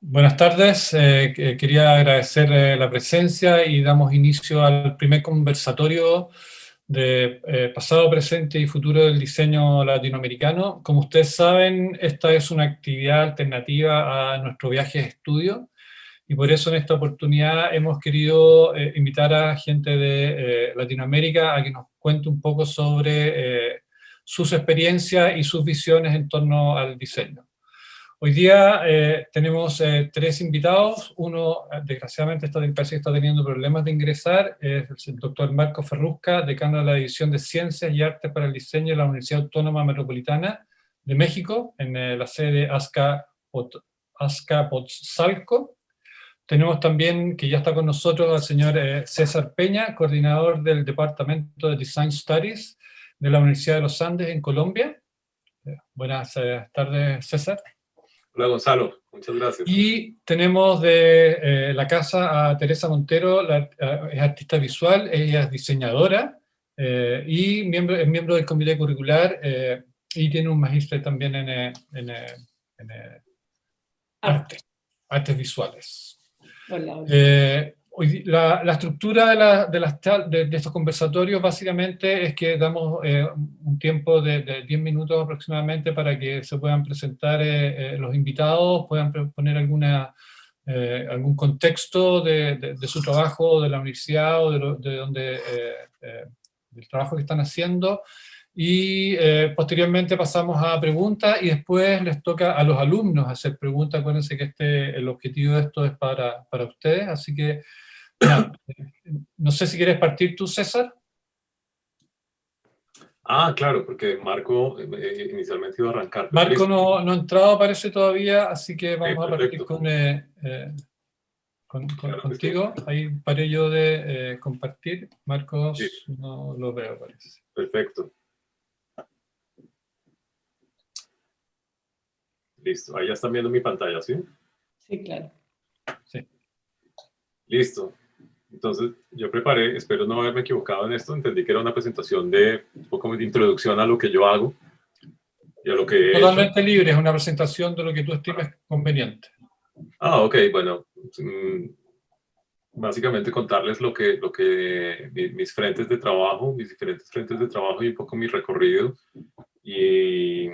Buenas tardes, quería agradecer la presencia y damos inicio al primer conversatorio de pasado, presente y futuro del diseño latinoamericano. Como ustedes saben, esta es una actividad alternativa a nuestro viaje de estudio y por eso en esta oportunidad hemos querido invitar a gente de Latinoamérica a que nos cuente un poco sobre sus experiencias y sus visiones en torno al diseño. Hoy día tenemos tres invitados. Uno, desgraciadamente, parece que está teniendo problemas de ingresar. Es el doctor Marco Ferrusca, decano de la División de Ciencias y Artes para el Diseño de la Universidad Autónoma Metropolitana de México, en la sede Azcapotzalco. Tenemos también, que ya está con nosotros, al señor César Peña, coordinador del Departamento de Design Studies de la Universidad de los Andes en Colombia. Buenas tardes, César. Hola Gonzalo, muchas gracias. Y tenemos de la casa a Teresa Montero, es artista visual, ella es diseñadora y es miembro del comité curricular y tiene un magíster también en artes visuales. Hola. La estructura de estos conversatorios básicamente es que damos un tiempo de 10 minutos aproximadamente para que se puedan presentar los invitados, puedan poner algún contexto de su trabajo, de la universidad o del trabajo que están haciendo. Y posteriormente pasamos a preguntas y después les toca a los alumnos hacer preguntas. Acuérdense que el objetivo de esto es para ustedes, así que no sé si quieres partir tú, César. Claro, porque Marco inicialmente iba a arrancar. Marco no ha entrado, parece, todavía, así que vamos a partir contigo. Sí. Ahí paré yo de compartir. Marcos, sí. No lo veo, parece. Perfecto. Listo, ahí ya están viendo mi pantalla, ¿sí? Sí, claro. Sí. Listo. Entonces, yo preparé, espero no haberme equivocado en esto, entendí que era una presentación de un poco de introducción a lo que yo hago y a lo que he Totalmente hecho. libre, es una presentación de lo que tú estimes conveniente. Ok, bueno, básicamente contarles mis frentes de trabajo, mis diferentes frentes de trabajo y un poco mi recorrido. Y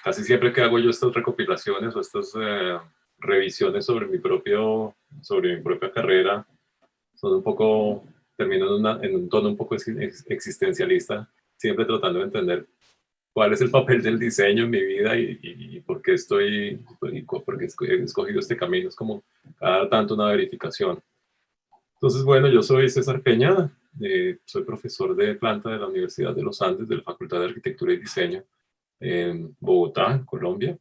casi siempre que hago yo estas recopilaciones o estas revisiones sobre mi propia carrera, son un poco, termino en un tono un poco existencialista, siempre tratando de entender cuál es el papel del diseño en mi vida y por qué por qué he escogido este camino. Es como cada tanto una verificación. Entonces, bueno, yo soy César Peña, soy profesor de planta de la Universidad de los Andes, de la Facultad de Arquitectura y Diseño en Bogotá, en Colombia.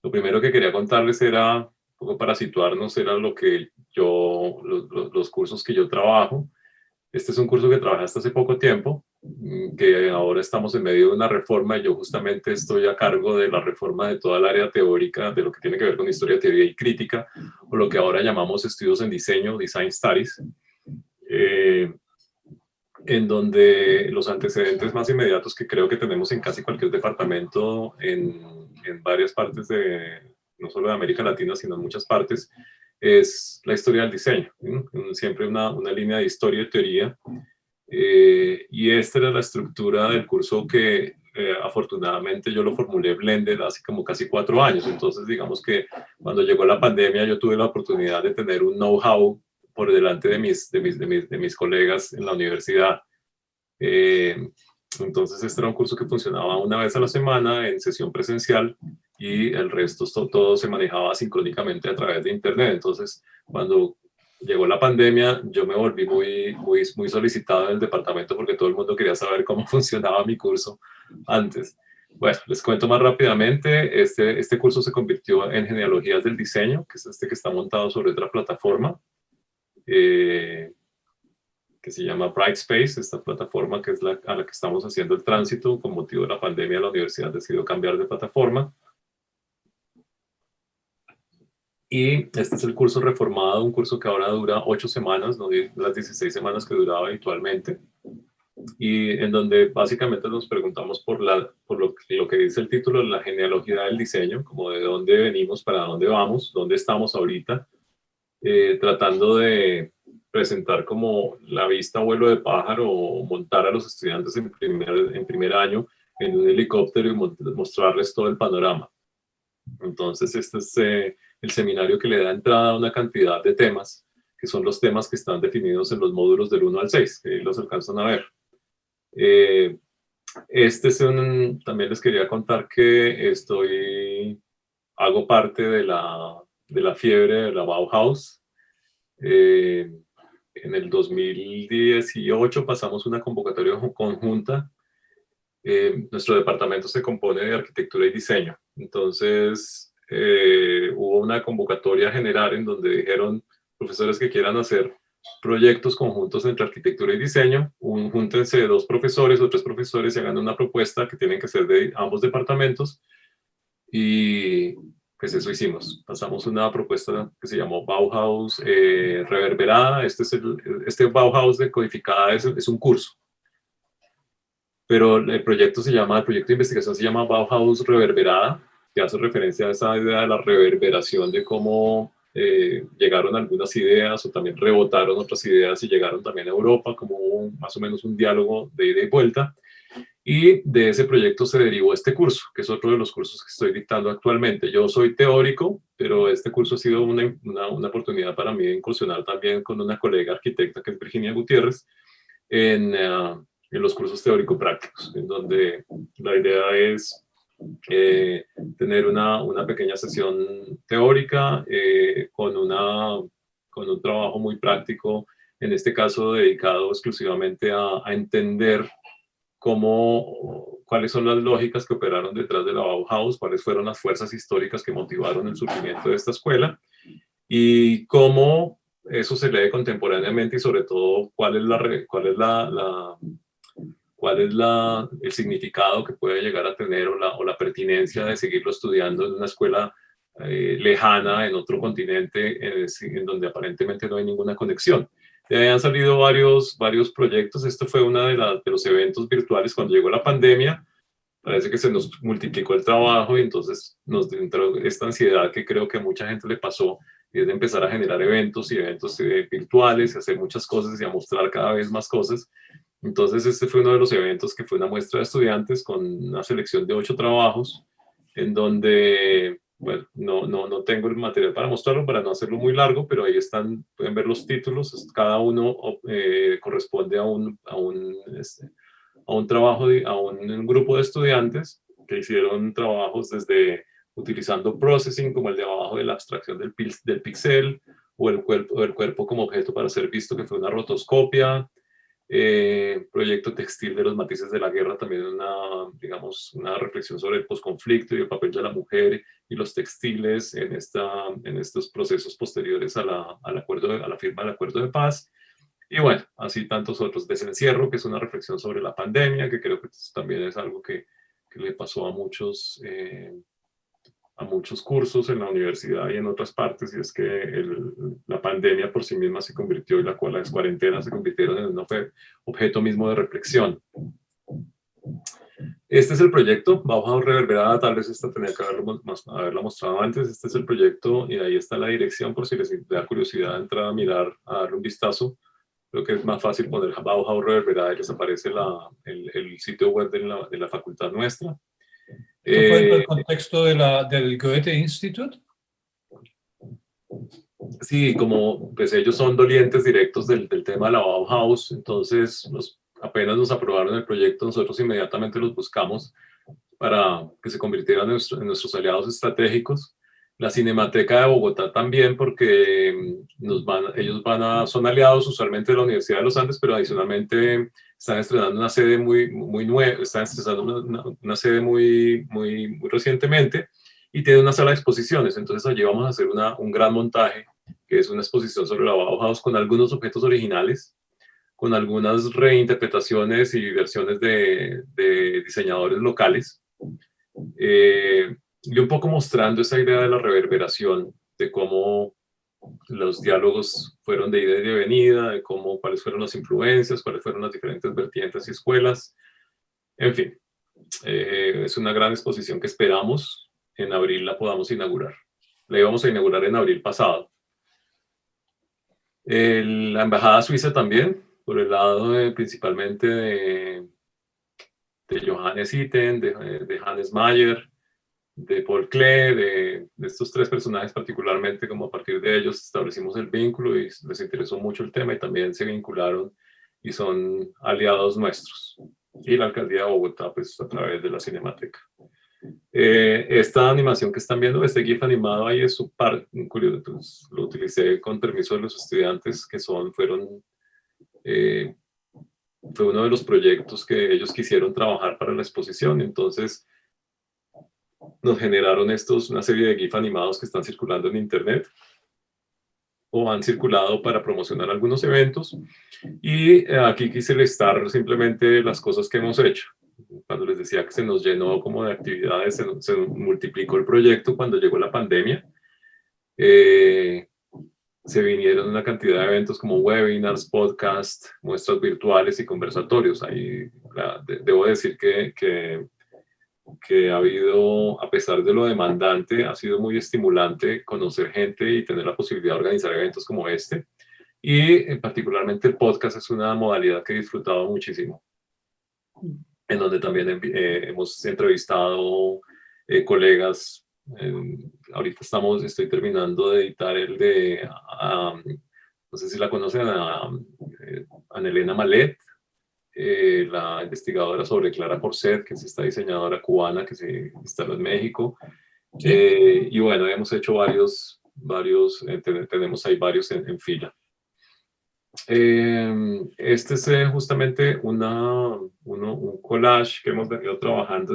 Lo primero que quería contarles era, un poco para situarnos, era los cursos que yo trabajo. Este es un curso que trabajé hasta hace poco tiempo, que ahora estamos en medio de una reforma y yo justamente estoy a cargo de la reforma de toda el área teórica, de lo que tiene que ver con historia, teoría y crítica, o lo que ahora llamamos estudios en diseño, Design Studies, en donde los antecedentes más inmediatos que creo que tenemos en casi cualquier departamento en varias partes no solo de América Latina, sino en muchas partes, es la historia del diseño. Siempre una línea de historia y teoría. Y esta era la estructura del curso que afortunadamente yo lo formulé blended hace como casi 4 años. Entonces, digamos que cuando llegó la pandemia yo tuve la oportunidad de tener un know-how por delante de mis colegas en la universidad. Entonces este era un curso que funcionaba una vez a la semana en sesión presencial y el resto todo se manejaba sincrónicamente a través de internet. Entonces cuando llegó la pandemia yo me volví muy solicitado en el departamento porque todo el mundo quería saber cómo funcionaba mi curso antes. Bueno, les cuento más rápidamente. Este curso se convirtió en Genealogías del Diseño, que es este que está montado sobre otra plataforma que se llama Brightspace, esta plataforma que es a la que estamos haciendo el tránsito. Con motivo de la pandemia, la universidad decidió cambiar de plataforma. Y este es el curso reformado, un curso que ahora dura 8 semanas, no las 16 semanas que duraba habitualmente. y en donde básicamente nos preguntamos por lo que dice el título, la genealogía del diseño, como de dónde venimos, para dónde vamos, dónde estamos ahorita, tratando de presentar como la vista a vuelo de pájaro o montar a los estudiantes en primer año en un helicóptero y mostrarles todo el panorama. Entonces, este es el seminario que le da entrada a una cantidad de temas, que son los temas que están definidos en los módulos del 1 al 6, que los alcanzan a ver. Este es también les quería contar que hago parte de la fiebre de la Bauhaus. En el 2018 pasamos una convocatoria conjunta. Nuestro departamento se compone de arquitectura y diseño. Entonces, hubo una convocatoria general en donde dijeron, profesores que quieran hacer proyectos conjuntos entre arquitectura y diseño, júntense 2 profesores o 3 profesores y hagan una propuesta que tienen que ser de ambos departamentos. Y pues eso hicimos. Pasamos una propuesta que se llamó Bauhaus reverberada. Este Bauhaus decodificada es un curso. Pero el proyecto de investigación se llama Bauhaus reverberada, que hace referencia a esa idea de la reverberación, de cómo llegaron algunas ideas o también rebotaron otras ideas y llegaron también a Europa, como más o menos un diálogo de ida y vuelta. Y de ese proyecto se derivó este curso, que es otro de los cursos que estoy dictando actualmente. Yo soy teórico, pero este curso ha sido una oportunidad para mí de incursionar también con una colega arquitecta, que es Virginia Gutiérrez, en los cursos teórico-prácticos, en donde la idea es tener una pequeña sesión teórica con un trabajo muy práctico, en este caso dedicado exclusivamente a entender cuáles son las lógicas que operaron detrás de la Bauhaus, cuáles fueron las fuerzas históricas que motivaron el surgimiento de esta escuela y cómo eso se lee contemporáneamente y sobre todo cuál es el significado que puede llegar a tener o la pertinencia de seguirlo estudiando en una escuela lejana, en otro continente, en donde aparentemente no hay ninguna conexión. De ahí han salido varios proyectos. Esto fue uno de los eventos virtuales cuando llegó la pandemia. Parece que se nos multiplicó el trabajo y entonces nos entró esta ansiedad que creo que a mucha gente le pasó, y es de empezar a generar eventos virtuales y hacer muchas cosas y a mostrar cada vez más cosas. Entonces este fue uno de los eventos que fue una muestra de estudiantes con una selección de 8 trabajos, en donde, bueno, no tengo el material para mostrarlo, para no hacerlo muy largo, pero ahí están, pueden ver los títulos, cada uno corresponde a un trabajo, a un grupo de estudiantes que hicieron trabajos desde utilizando processing, como el de abajo de la abstracción del píxel, o el cuerpo como objeto para ser visto, que fue una rotoscopia. Proyecto textil de los matices de la guerra, también una reflexión sobre el posconflicto y el papel de la mujer y los textiles en estos procesos posteriores a la firma del acuerdo de paz. Y bueno, así tantos otros. Desencierro, que es una reflexión sobre la pandemia, que creo que también es algo que le pasó a muchos cursos en la universidad y en otras partes, y es que la pandemia por sí misma se convirtió, y las cuarentenas se convirtieron en un objeto mismo de reflexión. Este es el proyecto, Bauhaus reverberada, tal vez esta tenía que haberla mostrado antes. Este es el proyecto y ahí está la dirección por si les da curiosidad entrar a mirar, a darle un vistazo. Creo que es más fácil poner Bauhaus reverberada y les aparece el sitio web de la facultad nuestra. ¿Esto fue en el contexto del Goethe Institute? Sí, como pues ellos son dolientes directos del tema de la Bauhaus, entonces apenas nos aprobaron el proyecto, nosotros inmediatamente los buscamos para que se convirtieran en nuestros aliados estratégicos. La Cinemateca de Bogotá también, porque son aliados usualmente de la Universidad de los Andes, pero adicionalmente están estrenando una sede muy nueva, están estrenando una sede muy recientemente, y tiene una sala de exposiciones. Entonces allí vamos a hacer un gran montaje, que es una exposición sobre la Bauhaus con algunos objetos originales, con algunas reinterpretaciones y versiones de diseñadores locales, y un poco mostrando esa idea de la reverberación, de cómo Los diálogos fueron de ida y de venida, de cuáles fueron las influencias, cuáles fueron las diferentes vertientes y escuelas. En fin, es una gran exposición que esperamos en abril la podamos inaugurar. La íbamos a inaugurar en abril pasado. La Embajada Suiza también, por el lado principalmente de Johannes Itten, de Hannes Mayer, de Paul Klee, de estos tres personajes particularmente, como a partir de ellos establecimos el vínculo y les interesó mucho el tema y también se vincularon y son aliados nuestros. Y la Alcaldía de Bogotá, pues a través de la Cinemateca. Esta animación que están viendo, este GIF animado ahí es su parte, curioso, pues, lo utilicé con permiso de los estudiantes que fue uno de los proyectos que ellos quisieron trabajar para la exposición, entonces nos generaron una serie de GIF animados que están circulando en internet o han circulado para promocionar algunos eventos y aquí quise listar simplemente las cosas que hemos hecho. Cuando les decía que se nos llenó como de actividades, se multiplicó el proyecto cuando llegó la pandemia. Se vinieron una cantidad de eventos como webinars, podcasts, muestras virtuales y conversatorios. Ahí debo decir que ha habido, a pesar de lo demandante, ha sido muy estimulante conocer gente y tener la posibilidad de organizar eventos como este. Y particularmente el podcast es una modalidad que he disfrutado muchísimo, en donde también hemos entrevistado colegas. Ahorita estoy terminando de editar el de, no sé si la conocen, Anelena Malet, la investigadora sobre Clara Porcet, que es esta diseñadora cubana que se instaló en México. Sí. Y bueno, hemos hecho tenemos ahí varios en fila. Este es justamente un collage que hemos venido trabajando.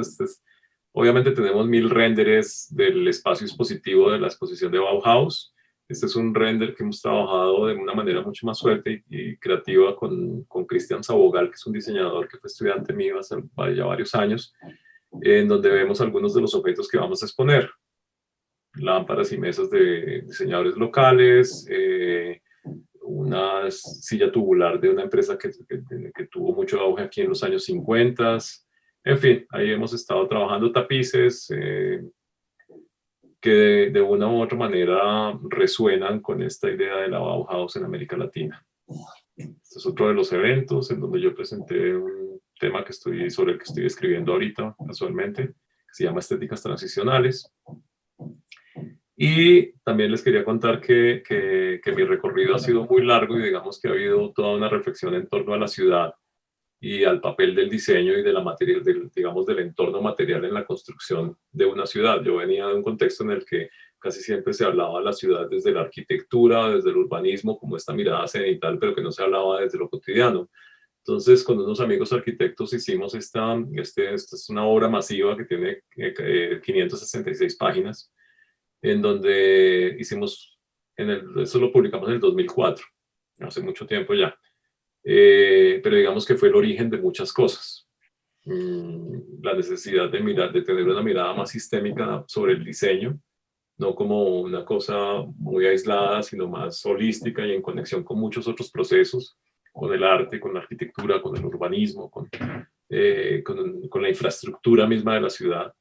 Obviamente tenemos 1000 renderes del espacio expositivo de la exposición de Bauhaus. Este es un render que hemos trabajado de una manera mucho más suelta y creativa con Cristian Sabogal, que es un diseñador que fue estudiante mío hace ya varios años, en donde vemos algunos de los objetos que vamos a exponer. Lámparas y mesas de diseñadores locales, una silla tubular de una empresa que tuvo mucho auge aquí en los años 50. En fin, ahí hemos estado trabajando tapices que de una u otra manera resuenan con esta idea de la Bauhaus en América Latina. Este es otro de los eventos en donde yo presenté un tema sobre el que estoy escribiendo ahorita, casualmente, que se llama Estéticas Transicionales. Y también les quería contar que mi recorrido ha sido muy largo y digamos que ha habido toda una reflexión en torno a la ciudad y al papel del diseño y de la materia, digamos, del entorno material en la construcción de una ciudad. Yo venía de un contexto en el que casi siempre se hablaba de la ciudad desde la arquitectura, desde el urbanismo, como esta mirada cenital, pero que no se hablaba desde lo cotidiano. Entonces, con unos amigos arquitectos hicimos esta es una obra masiva que tiene 566 páginas, en donde hicimos, eso lo publicamos en el 2004, hace mucho tiempo ya. Pero digamos que fue el origen de muchas cosas. La necesidad de tener una mirada más sistémica sobre el diseño, no como una cosa muy aislada, sino más holística y en conexión con muchos otros procesos, con el arte, con la arquitectura, con el urbanismo, con la infraestructura misma de la ciudad.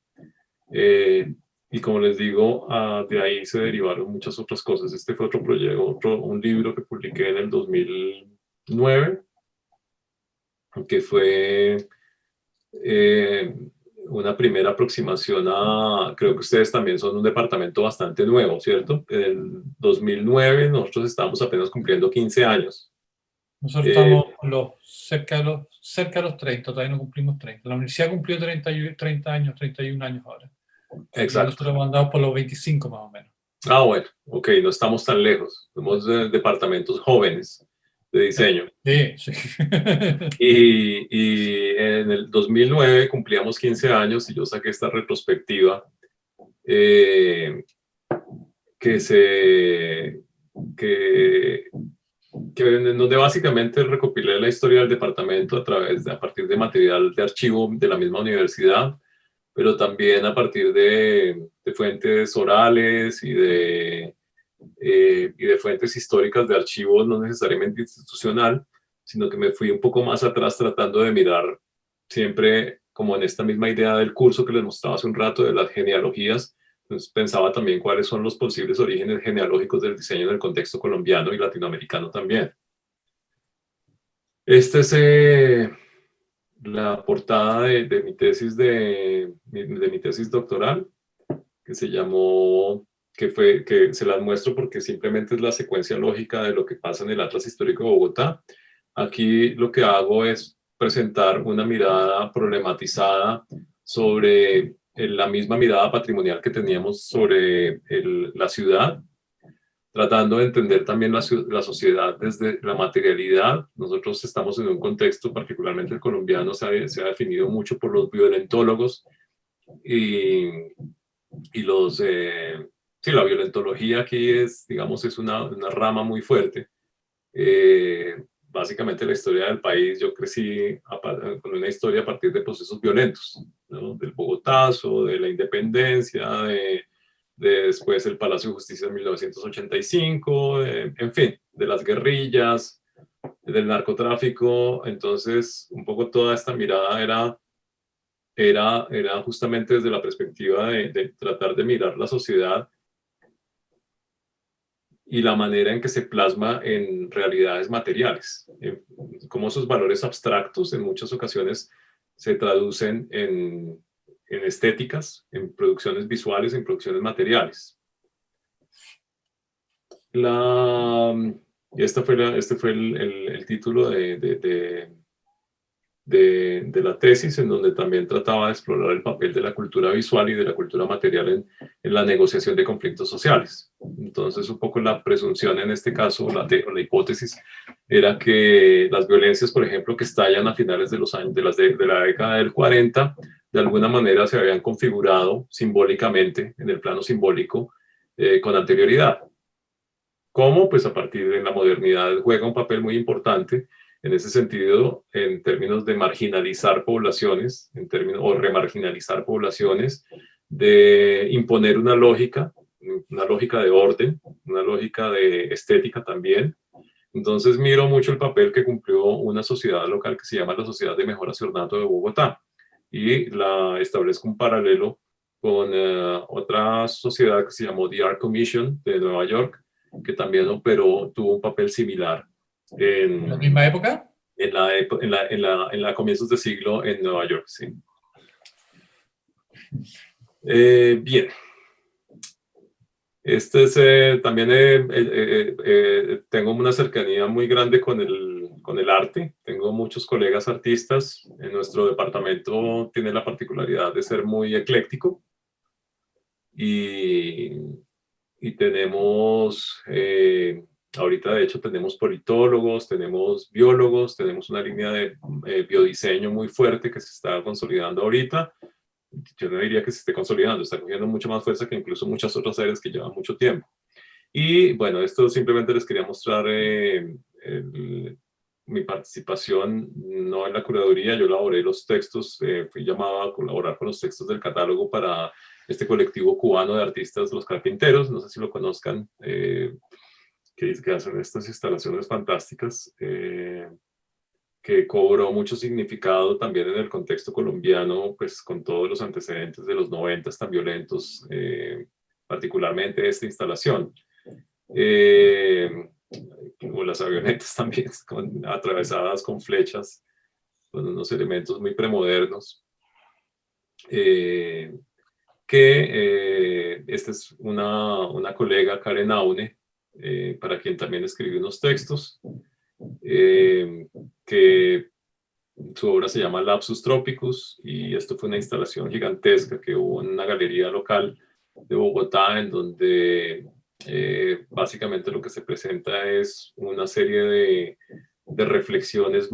Y como les digo, de ahí se derivaron muchas otras cosas. Este fue otro proyecto, un libro que publiqué en el 2009, que fue una primera aproximación creo que ustedes también son un departamento bastante nuevo, ¿cierto? En el 2009 nosotros estábamos apenas cumpliendo 15 años. Nosotros estamos cerca de los 30, todavía no cumplimos 30. La universidad cumplió 30 años, 31 años ahora. Exacto. Nosotros hemos andado por los 25 más o menos. Bueno, ok, no estamos tan lejos. Somos departamentos jóvenes de diseño. Sí, sí. Y en el 2009 cumplíamos 15 años y yo saqué esta retrospectiva donde básicamente recopilé la historia del departamento a partir de material de archivo de la misma universidad, pero también a partir de fuentes orales y de y de fuentes históricas de archivos no necesariamente institucional, sino que me fui un poco más atrás tratando de mirar siempre como en esta misma idea del curso que les mostraba hace un rato de las genealogías. Entonces pensaba también cuáles son los posibles orígenes genealógicos del diseño en el contexto colombiano y latinoamericano también. Esta es la portada de mi tesis de mi tesis doctoral, que se llamó, que se las muestro porque simplemente es la secuencia lógica de lo que pasa en el Atlas Histórico de Bogotá. Aquí lo que hago es presentar una mirada problematizada sobre la misma mirada patrimonial que teníamos sobre la ciudad, tratando de entender también la sociedad desde la materialidad. Nosotros estamos en un contexto, particularmente el colombiano, se ha definido mucho por los violentólogos y los... sí, la violentología aquí es, digamos, es una rama muy fuerte. Básicamente la historia del país, yo crecí con una historia a partir de procesos violentos, ¿no? Del Bogotazo, de la independencia, de después el Palacio de Justicia en 1985, en fin, de las guerrillas, del narcotráfico. Entonces, un poco toda esta mirada era justamente desde la perspectiva de tratar de mirar la sociedad y la manera en que se plasma en realidades materiales, cómo esos valores abstractos en muchas ocasiones se traducen en estéticas, en producciones visuales, en producciones materiales. Este fue el título de la tesis, en donde también trataba de explorar el papel de la cultura visual y de la cultura material en la negociación de conflictos sociales. Entonces, un poco la presunción en este caso, o la hipótesis, era que las violencias, por ejemplo, que estallan a finales de los años de la década del 40, de alguna manera se habían configurado simbólicamente, en el plano simbólico, con anterioridad. ¿Cómo? Pues a partir de la modernidad juega un papel muy importante en ese sentido, en términos de marginalizar poblaciones, o remarginalizar poblaciones, de imponer una lógica de orden, una lógica de estética también. Entonces miro mucho el papel que cumplió una sociedad local que se llama la Sociedad de Mejoras y Ornato de Bogotá, y establezco un paralelo con otra sociedad que se llamó The Art Commission de Nueva York, que también tuvo un papel similar. ¿En la misma época? En la comienzos de siglo en Nueva York, sí. Bien. También tengo una cercanía muy grande con el arte. Tengo muchos colegas artistas. En nuestro departamento tiene la particularidad de ser muy ecléctico. Y tenemos... ahorita, de hecho, tenemos politólogos, tenemos biólogos, tenemos una línea de biodiseño muy fuerte que se está consolidando ahorita. Yo no diría que se esté consolidando, está cogiendo mucho más fuerza que incluso muchas otras áreas que llevan mucho tiempo. Y bueno, esto simplemente les quería mostrar mi participación, no en la curaduría. Yo elaboré los textos, fui llamado a colaborar con los textos del catálogo para este colectivo cubano de artistas, Los Carpinteros, no sé si lo conozcan, que hacen estas instalaciones fantásticas, que cobró mucho significado también en el contexto colombiano, pues con todos los antecedentes de los 90 tan violentos, particularmente esta instalación. O las avionetas también, atravesadas con flechas, con unos elementos muy premodernos. Esta es una colega, Karen Aune, para quien también escribí unos textos, que su obra se llama Lapsus Tropicus, y esto fue una instalación gigantesca que hubo en una galería local de Bogotá, en donde básicamente lo que se presenta es una serie de reflexiones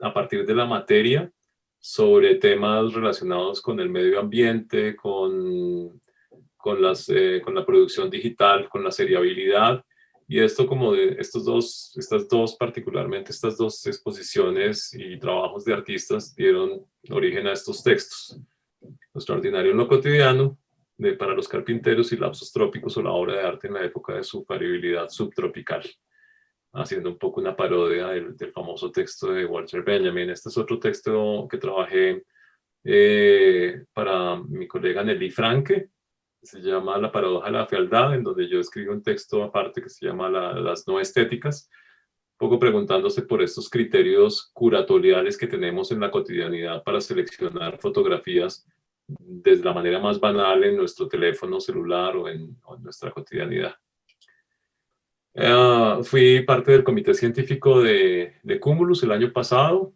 a partir de la materia sobre temas relacionados con el medio ambiente, con la producción digital, con la seriabilidad. Y esto estas dos particularmente, estas dos exposiciones y trabajos de artistas dieron origen a estos textos. Lo extraordinario en lo cotidiano para los carpinteros y lapsos trópicos o la obra de arte en la época de su variabilidad subtropical, haciendo un poco una parodia del famoso texto de Walter Benjamin. Este es otro texto que trabajé para mi colega Nelly Franke, que se llama La paradoja de la fealdad, en donde yo escribo un texto aparte que se llama Las no estéticas, un poco preguntándose por estos criterios curatoriales que tenemos en la cotidianidad para seleccionar fotografías desde la manera más banal en nuestro teléfono celular o en nuestra cotidianidad. Fui parte del comité científico de Cumulus el año pasado,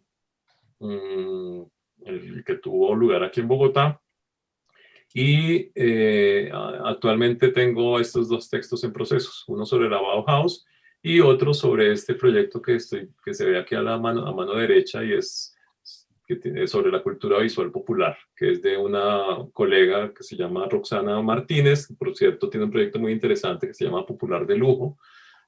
el que tuvo lugar aquí en Bogotá, y actualmente tengo estos dos textos en procesos, uno sobre la Bauhaus y otro sobre este proyecto que se ve aquí a mano derecha, y es sobre la cultura visual popular, que es de una colega que se llama Roxana Martínez. Por cierto, tiene un proyecto muy interesante que se llama Popular de Lujo.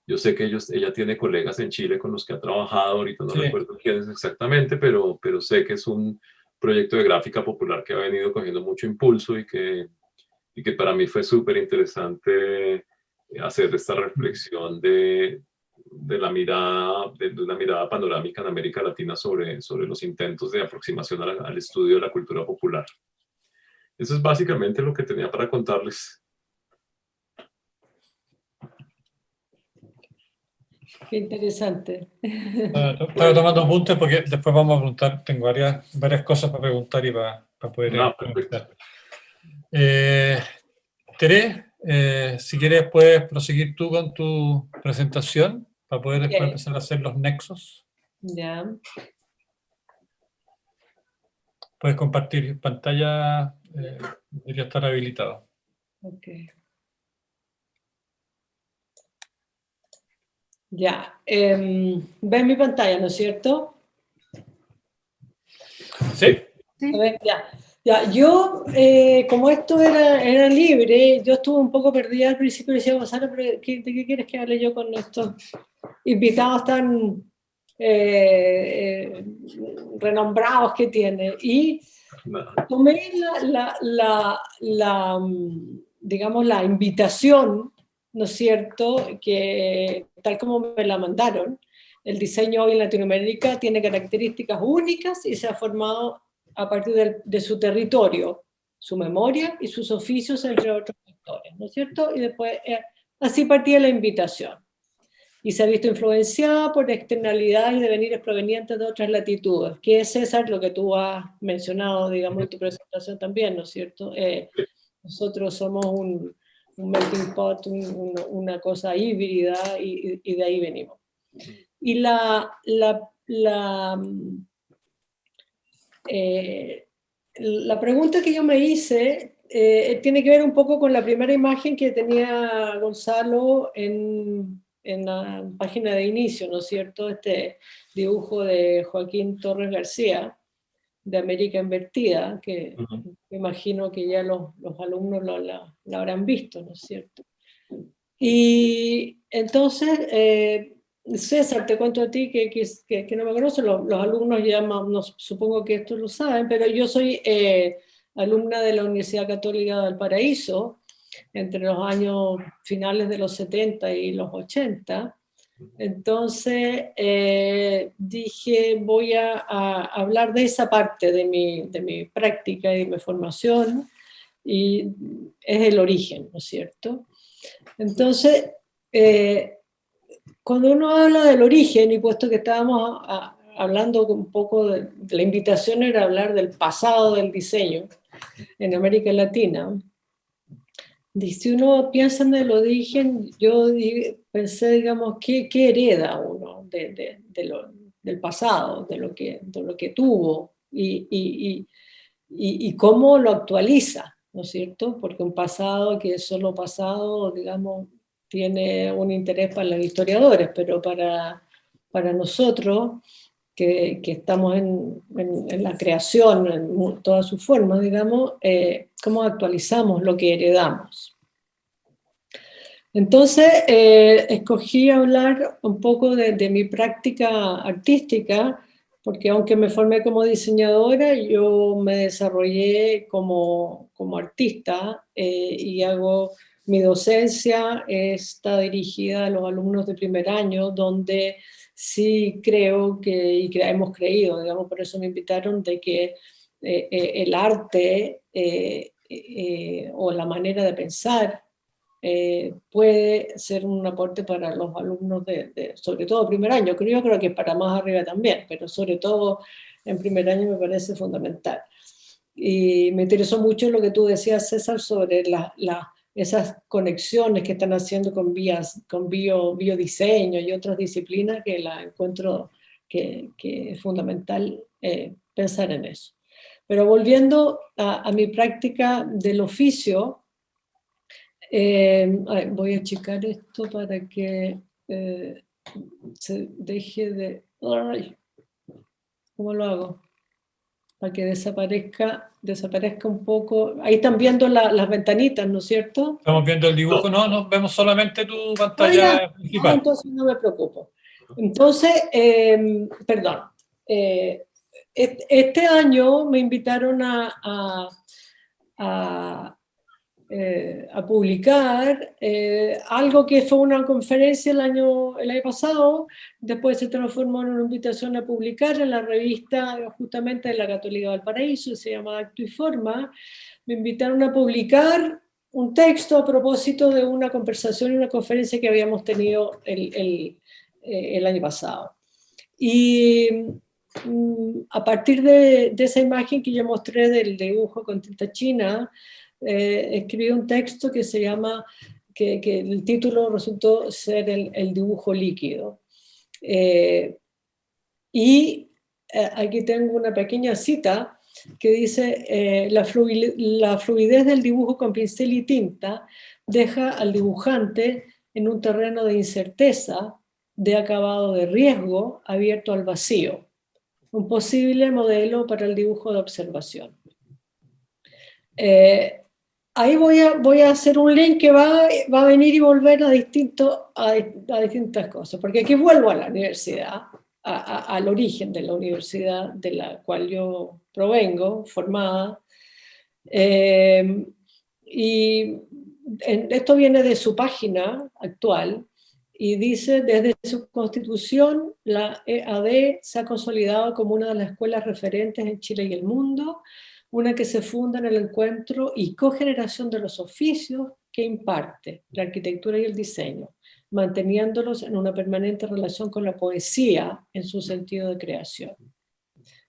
Yo sé que ella tiene colegas en Chile con los que ha trabajado, ahorita no recuerdo quiénes exactamente, pero sé que es un proyecto de gráfica popular que ha venido cogiendo mucho impulso y que para mí fue súper interesante hacer esta reflexión de una mirada panorámica en América Latina sobre los intentos de aproximación al estudio de la cultura popular. Eso es básicamente lo que tenía para contarles. Qué interesante. Estaba tomando apuntes porque después vamos a preguntar, tengo varias cosas para preguntar y para poder perfecto. Tere, si quieres puedes proseguir tú con tu presentación para poder después empezar a hacer los nexos. Ya. Puedes compartir pantalla, debería estar habilitado. Ok. Ya. ¿Ven mi pantalla, no es cierto? Sí. Ya. Yo, como esto era libre, yo estuve un poco perdida al principio y decía, Gonzalo, ¿de qué quieres que hable yo con estos invitados tan renombrados que tiene? Y tomé digamos, la invitación, ¿no es cierto?, que tal como me la mandaron, el diseño hoy en Latinoamérica tiene características únicas y se ha formado a partir de su territorio, su memoria y sus oficios, entre otros factores, ¿no es cierto? Y después, así partía la invitación. Y se ha visto influenciada por externalidades y devenires provenientes de otras latitudes, que es, César, lo que tú has mencionado, digamos, en tu presentación también, ¿no es cierto? Nosotros somos un melting pot, una cosa híbrida, y de ahí venimos. Y la pregunta que yo me hice tiene que ver un poco con la primera imagen que tenía Gonzalo en la página de inicio, ¿no es cierto? Este dibujo de Joaquín Torres García, de América Invertida, que me imagino que ya los alumnos la habrán visto, ¿no es cierto? Y entonces, César, te cuento a ti que no me conocen, los alumnos ya supongo que esto lo saben, pero yo soy alumna de la Universidad Católica de Valparaíso entre los años finales de los 70 y los 80. Entonces dije, voy a hablar de esa parte de mi práctica y de mi formación, y es el origen, ¿no es cierto? Entonces, cuando uno habla del origen, y puesto que estábamos hablando un poco de la invitación era hablar del pasado del diseño en América Latina, si uno piensa en el origen, yo pensé, digamos, ¿qué hereda uno del pasado, de lo que tuvo, y cómo lo actualiza, ¿no es cierto? Porque un pasado que es solo pasado, digamos, tiene un interés para los historiadores, pero para nosotros, que estamos en la creación, en todas sus formas, digamos, cómo actualizamos lo que heredamos. Entonces, escogí hablar un poco de mi práctica artística porque aunque me formé como diseñadora, yo me desarrollé como artista y mi docencia está dirigida a los alumnos de primer año, donde sí creo y que hemos creído, digamos, por eso me invitaron, de que el arte o la manera de pensar puede ser un aporte para los alumnos sobre todo primer año. Yo creo que para más arriba también, pero sobre todo en primer año me parece fundamental. Y me interesó mucho lo que tú decías, César, sobre esas conexiones que están haciendo con biodiseño y otras disciplinas, que la encuentro que es fundamental pensar en eso. Pero volviendo a mi práctica del oficio, voy a checar esto para que se deje de... Ay, ¿cómo lo hago? Para que desaparezca un poco. Ahí están viendo las ventanitas, ¿no es cierto? Estamos viendo el dibujo, no, vemos solamente tu pantalla principal. Entonces no me preocupo. Entonces, perdón. Este año me invitaron a publicar algo que fue una conferencia el año pasado, después se transformó en una invitación a publicar en la revista justamente de la Católica Valparaíso, se llama Acto y Forma. Me invitaron a publicar un texto a propósito de una conversación y una conferencia que habíamos tenido el año pasado. Y a partir de esa imagen que yo mostré del dibujo con tinta china, escribí un texto que se llama, que el título resultó ser el dibujo líquido. Aquí tengo una pequeña cita que dice, la fluidez del dibujo con pincel y tinta deja al dibujante en un terreno de incerteza, de acabado de riesgo, abierto al vacío, un posible modelo para el dibujo de observación. Ahí voy a hacer un link que va a venir y volver a distintas cosas, porque aquí vuelvo a la universidad, al origen de la universidad de la cual yo provengo, formada, y esto viene de su página actual, y dice, desde su constitución, la EAD se ha consolidado como una de las escuelas referentes en Chile y el mundo, una que se funda en el encuentro y cogeneración de los oficios que imparte la arquitectura y el diseño, manteniéndolos en una permanente relación con la poesía en su sentido de creación.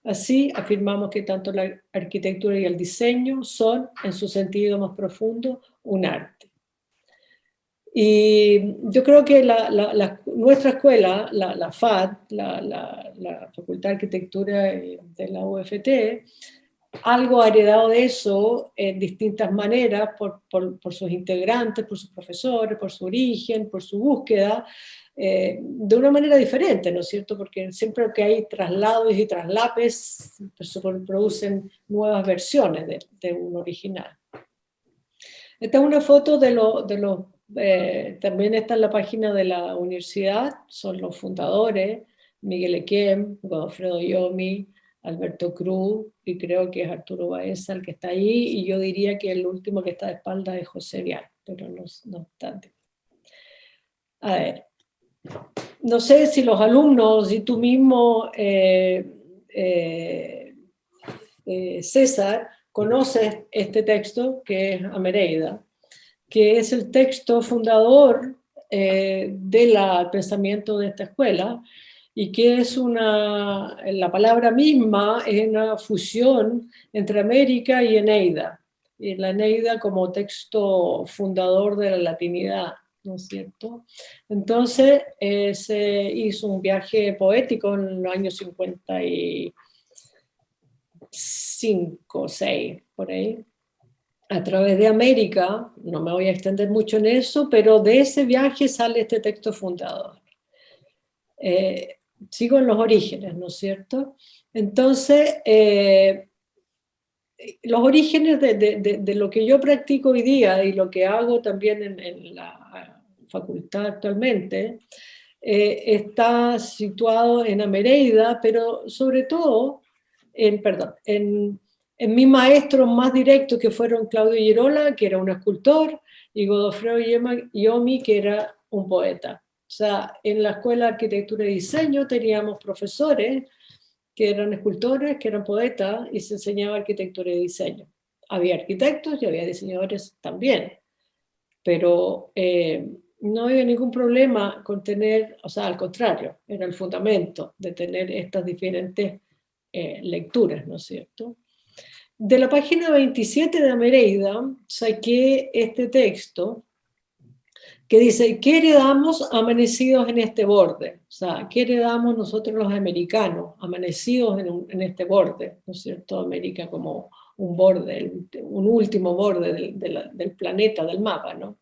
Así, afirmamos que tanto la arquitectura y el diseño son, en su sentido más profundo, un arte. Y yo creo que nuestra escuela, la FAD, la Facultad de Arquitectura de la UFT, algo ha heredado de eso en distintas maneras, por sus integrantes, por sus profesores, por su origen, por su búsqueda, de una manera diferente, ¿no es cierto? Porque siempre que hay traslados y traslapes, pues se producen nuevas versiones de un original. Esta es una foto también está en la página de la universidad, son los fundadores, Miguel Equem, Godofredo Yomi, Alberto Cruz, y creo que es Arturo Baeza el que está ahí, y yo diría que el último que está de espalda es José Vial, pero no obstante. A ver, no sé si los alumnos y tú mismo, César, conoces este texto que es Amereida, que es el texto fundador del pensamiento de esta escuela, y que es la palabra misma es una fusión entre América y Eneida, y la Eneida como texto fundador de la latinidad, ¿no es cierto? Entonces se hizo un viaje poético en los años 55, 6, por ahí, a través de América. No me voy a extender mucho en eso, pero de ese viaje sale este texto fundador. Sigo en los orígenes, ¿no es cierto? Entonces, los orígenes de lo que yo practico hoy día y lo que hago también en la facultad actualmente, está situado en Amereida, pero sobre todo en mis maestros más directos, que fueron Claudio Girola, que era un escultor, y Godofredo Yomi, que era un poeta. O sea, en la Escuela de Arquitectura y Diseño teníamos profesores que eran escultores, que eran poetas, y se enseñaba arquitectura y diseño. Había arquitectos y había diseñadores también, pero no había ningún problema con tener, o sea, al contrario, era el fundamento de tener estas diferentes lecturas, ¿no es cierto? De la página 27 de Amereida saqué este texto que dice: ¿qué heredamos amanecidos en este borde? O sea, ¿qué heredamos nosotros los americanos amanecidos en este borde? ¿No es cierto? América como un borde, un último borde del planeta, del mapa, ¿no?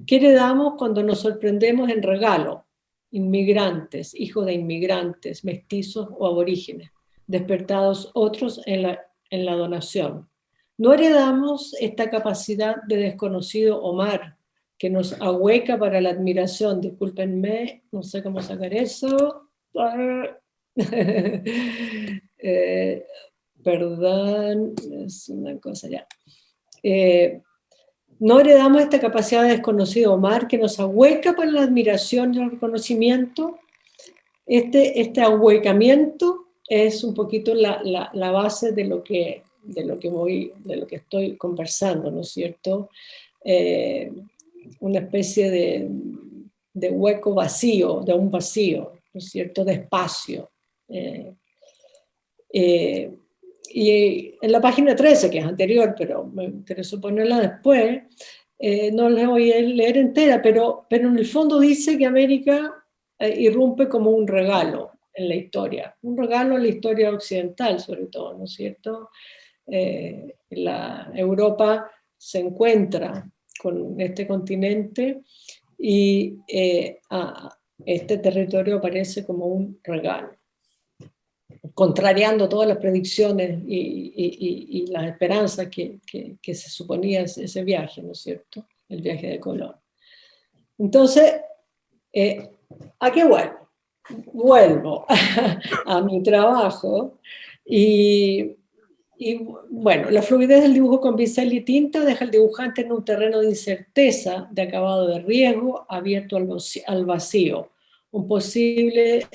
¿Qué heredamos cuando nos sorprendemos en regalo? Inmigrantes, hijos de inmigrantes, mestizos o aborígenes, despertados otros en la donación. No heredamos esta capacidad de desconocido Omar, que nos ahueca para la admiración. Discúlpenme, no sé cómo sacar eso. Perdón, es una cosa ya. No heredamos esta capacidad de desconocido Omar, que nos ahueca para la admiración y el reconocimiento. Este ahuecamiento es un poquito la base de lo que estoy conversando, ¿no es cierto? Una especie de hueco vacío, de un vacío, ¿no es cierto?, de espacio. Y en la página 13, que es anterior, pero me interesó ponerla después, no la voy a leer entera, pero en el fondo dice que América irrumpe como un regalo en la historia, un regalo en la historia occidental sobre todo, ¿no es cierto? La Europa se encuentra con este continente y este territorio aparece como un regalo, contrariando todas las predicciones y las esperanzas que se suponía ese viaje, ¿no es cierto? El viaje de Colón. Entonces, ¿a qué vuelvo? Vuelvo a mi trabajo y bueno, la fluidez del dibujo con pincel y tinta deja al dibujante en un terreno de incerteza, de acabado de riesgo, abierto al vacío, un posible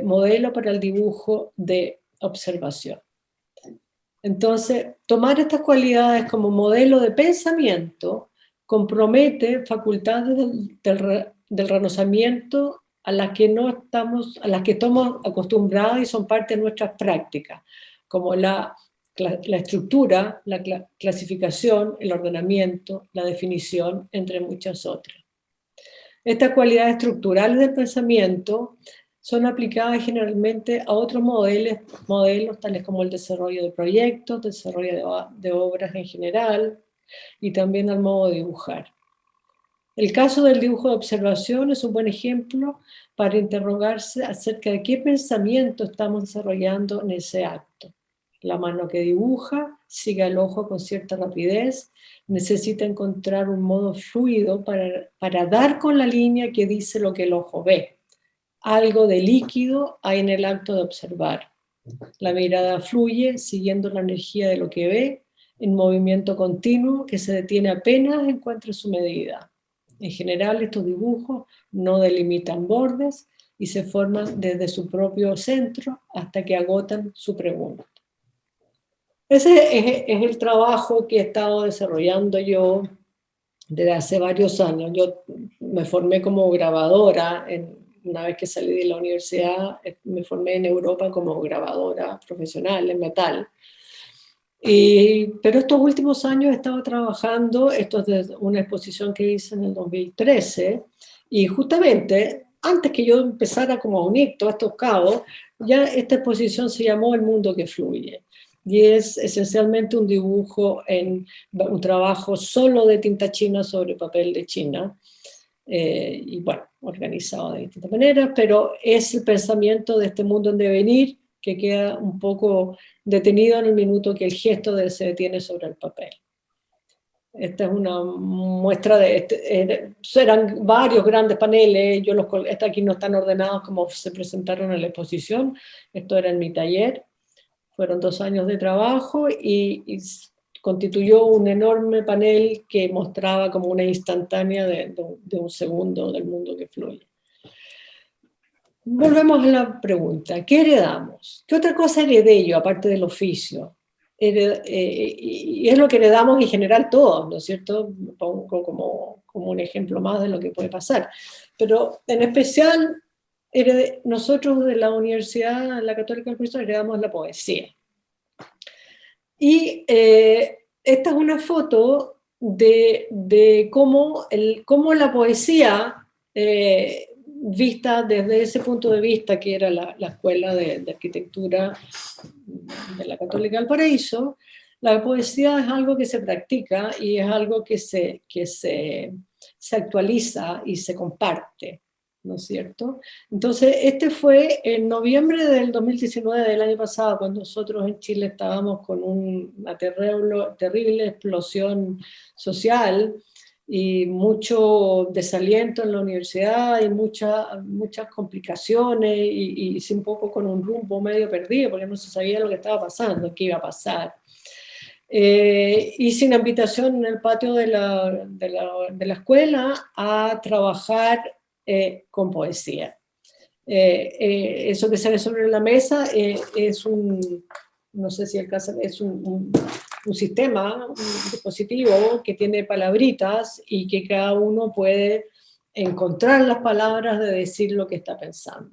modelo para el dibujo de observación. Entonces, tomar estas cualidades como modelo de pensamiento compromete facultades del reconocimiento a las que estamos acostumbrados y son parte de nuestras prácticas, como la estructura, la clasificación, el ordenamiento, la definición, entre muchas otras. Estas cualidades estructurales del pensamiento son aplicadas generalmente a otros modelos tales como el desarrollo de proyectos, desarrollo de obras en general, y también al modo de dibujar. El caso del dibujo de observación es un buen ejemplo para interrogarse acerca de qué pensamiento estamos desarrollando en ese acto. La mano que dibuja sigue al ojo con cierta rapidez, necesita encontrar un modo fluido para dar con la línea que dice lo que el ojo ve. Algo de líquido hay en el acto de observar. La mirada fluye siguiendo la energía de lo que ve, en movimiento continuo que se detiene apenas encuentre su medida. En general, estos dibujos no delimitan bordes y se forman desde su propio centro hasta que agotan su pregunta. Ese es el trabajo que he estado desarrollando yo desde hace varios años. Yo me formé como grabadora, una vez que salí de la universidad, me formé en Europa como grabadora profesional en metal. Pero estos últimos años he estado trabajando, esto es de una exposición que hice en el 2013, y justamente antes que yo empezara como a unir todos estos cabos, ya esta exposición se llamó El mundo que fluye. Y es esencialmente un dibujo, un trabajo solo de tinta china sobre papel de China, y bueno, organizado de distintas maneras, pero es el pensamiento de este mundo en devenir que queda un poco detenido en el minuto que el gesto se detiene sobre el papel. Esta es una muestra eran varios grandes paneles, aquí no están ordenados como se presentaron en la exposición, esto era en mi taller, fueron 2 años de trabajo y constituyó un enorme panel que mostraba como una instantánea de un segundo del mundo que fluye. Volvemos a la pregunta, ¿qué heredamos? ¿Qué otra cosa heredé yo, aparte del oficio? Y es lo que heredamos en general todos, ¿no es cierto? Pongo como un ejemplo más de lo que puede pasar. Pero en especial, nosotros de la Universidad La Católica del Cristo heredamos la poesía. Y esta es una foto de cómo la poesía, vista desde ese punto de vista, que era la escuela de arquitectura de la Católica del Paraíso, la poesía es algo que se practica y es algo que se actualiza y se comparte, ¿no es cierto? Entonces, este fue en noviembre del 2019, del año pasado, cuando nosotros en Chile estábamos con una terrible explosión social y mucho desaliento en la universidad y muchas complicaciones y un poco con un rumbo medio perdido porque no se sabía lo que estaba pasando, qué iba a pasar. Y sin invitación en el patio de la escuela a trabajar con poesía. Eso que sale sobre la mesa es no sé si es un sistema, un dispositivo que tiene palabritas y que cada uno puede encontrar las palabras de decir lo que está pensando.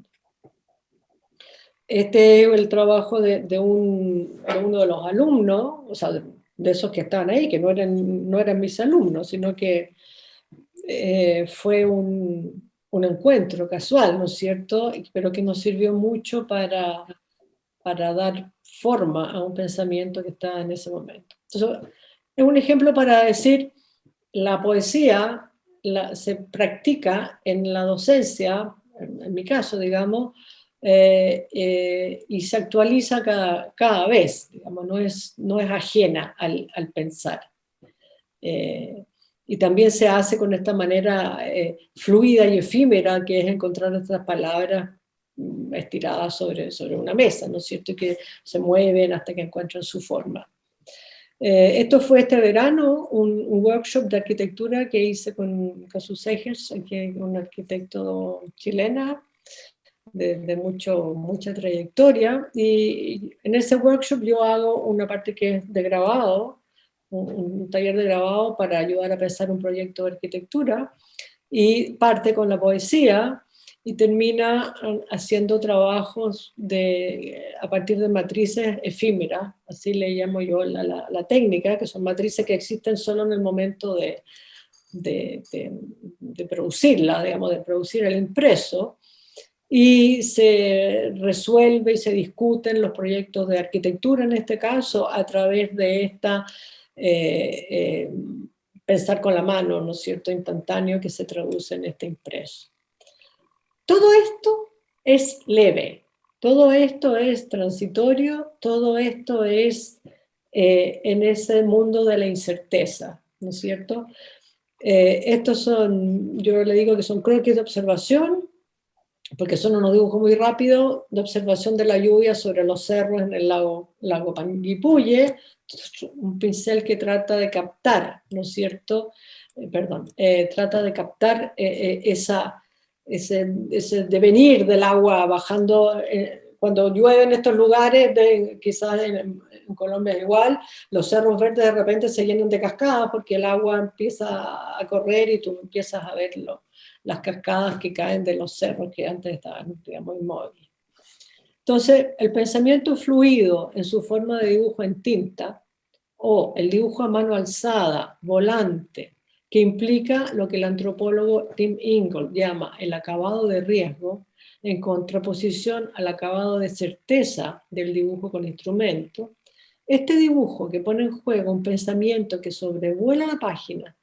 Este es el trabajo de uno de los alumnos, o sea, de esos que estaban ahí, que no eran mis alumnos, sino que fue un encuentro casual, ¿no es cierto? Pero que nos sirvió mucho para dar forma a un pensamiento que estaba en ese momento. Entonces, es un ejemplo para decir, la poesía se practica en la docencia, en mi caso, digamos, y se actualiza cada vez, digamos, no es ajena al pensar. Y también se hace con esta manera fluida y efímera, que es encontrar estas palabras estiradas sobre una mesa, ¿no es cierto? Y que se mueven hasta que encuentran su forma. Esto fue este verano, un workshop de arquitectura que hice con Jesús Segers, que es un arquitecto chilena de mucha trayectoria, y en ese workshop yo hago una parte que es de grabado, un taller de grabado para ayudar a pensar un proyecto de arquitectura, y parte con la poesía, y termina haciendo trabajos a partir de matrices efímeras, así le llamo yo la técnica, que son matrices que existen solo en el momento de producirla, digamos, de producir el impreso, y se resuelve y se discuten los proyectos de arquitectura, en este caso, a través de esta pensar con la mano, ¿no es cierto?, instantáneo que se traduce en este impreso. Todo esto es leve, todo esto es transitorio, todo esto es en ese mundo de la incerteza, ¿no es cierto? Estos son, yo le digo que son croquis de observación, porque son unos dibujos muy rápidos de observación de la lluvia sobre los cerros en el lago Panguipulli, un pincel que trata de captar, ¿no es cierto? Trata de captar ese devenir del agua bajando, cuando llueve en estos lugares, quizás en Colombia es igual, los cerros verdes de repente se llenan de cascadas porque el agua empieza a correr y tú empiezas a verlo, las cascadas que caen de los cerros que antes estaban, digamos, inmóviles. Entonces, el pensamiento fluido en su forma de dibujo en tinta, o el dibujo a mano alzada, volante, que implica lo que el antropólogo Tim Ingold llama el acabado de riesgo, en contraposición al acabado de certeza del dibujo con instrumento. Este dibujo que pone en juego un pensamiento que sobrevuela la página,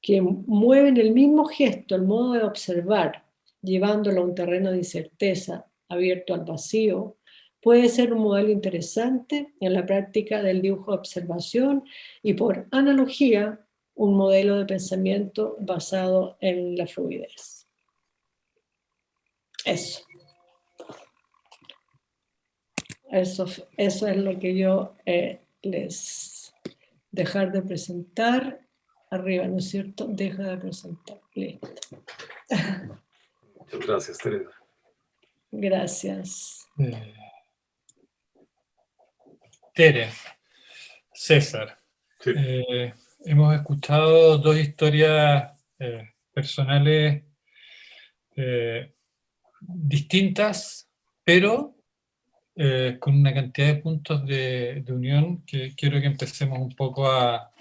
que mueve en el mismo gesto el modo de observar, llevándolo a un terreno de incerteza abierto al vacío, puede ser un modelo interesante en la práctica del dibujo de observación y, por analogía, un modelo de pensamiento basado en la fluidez. Eso es lo que yo les dejar de presentar. Arriba, ¿no es cierto? Deja de presentar. Listo. Muchas gracias, Teresa. Gracias. Tere, César, Sí. hemos escuchado dos historias personales distintas, pero con una cantidad de puntos de unión que quiero que empecemos un poco a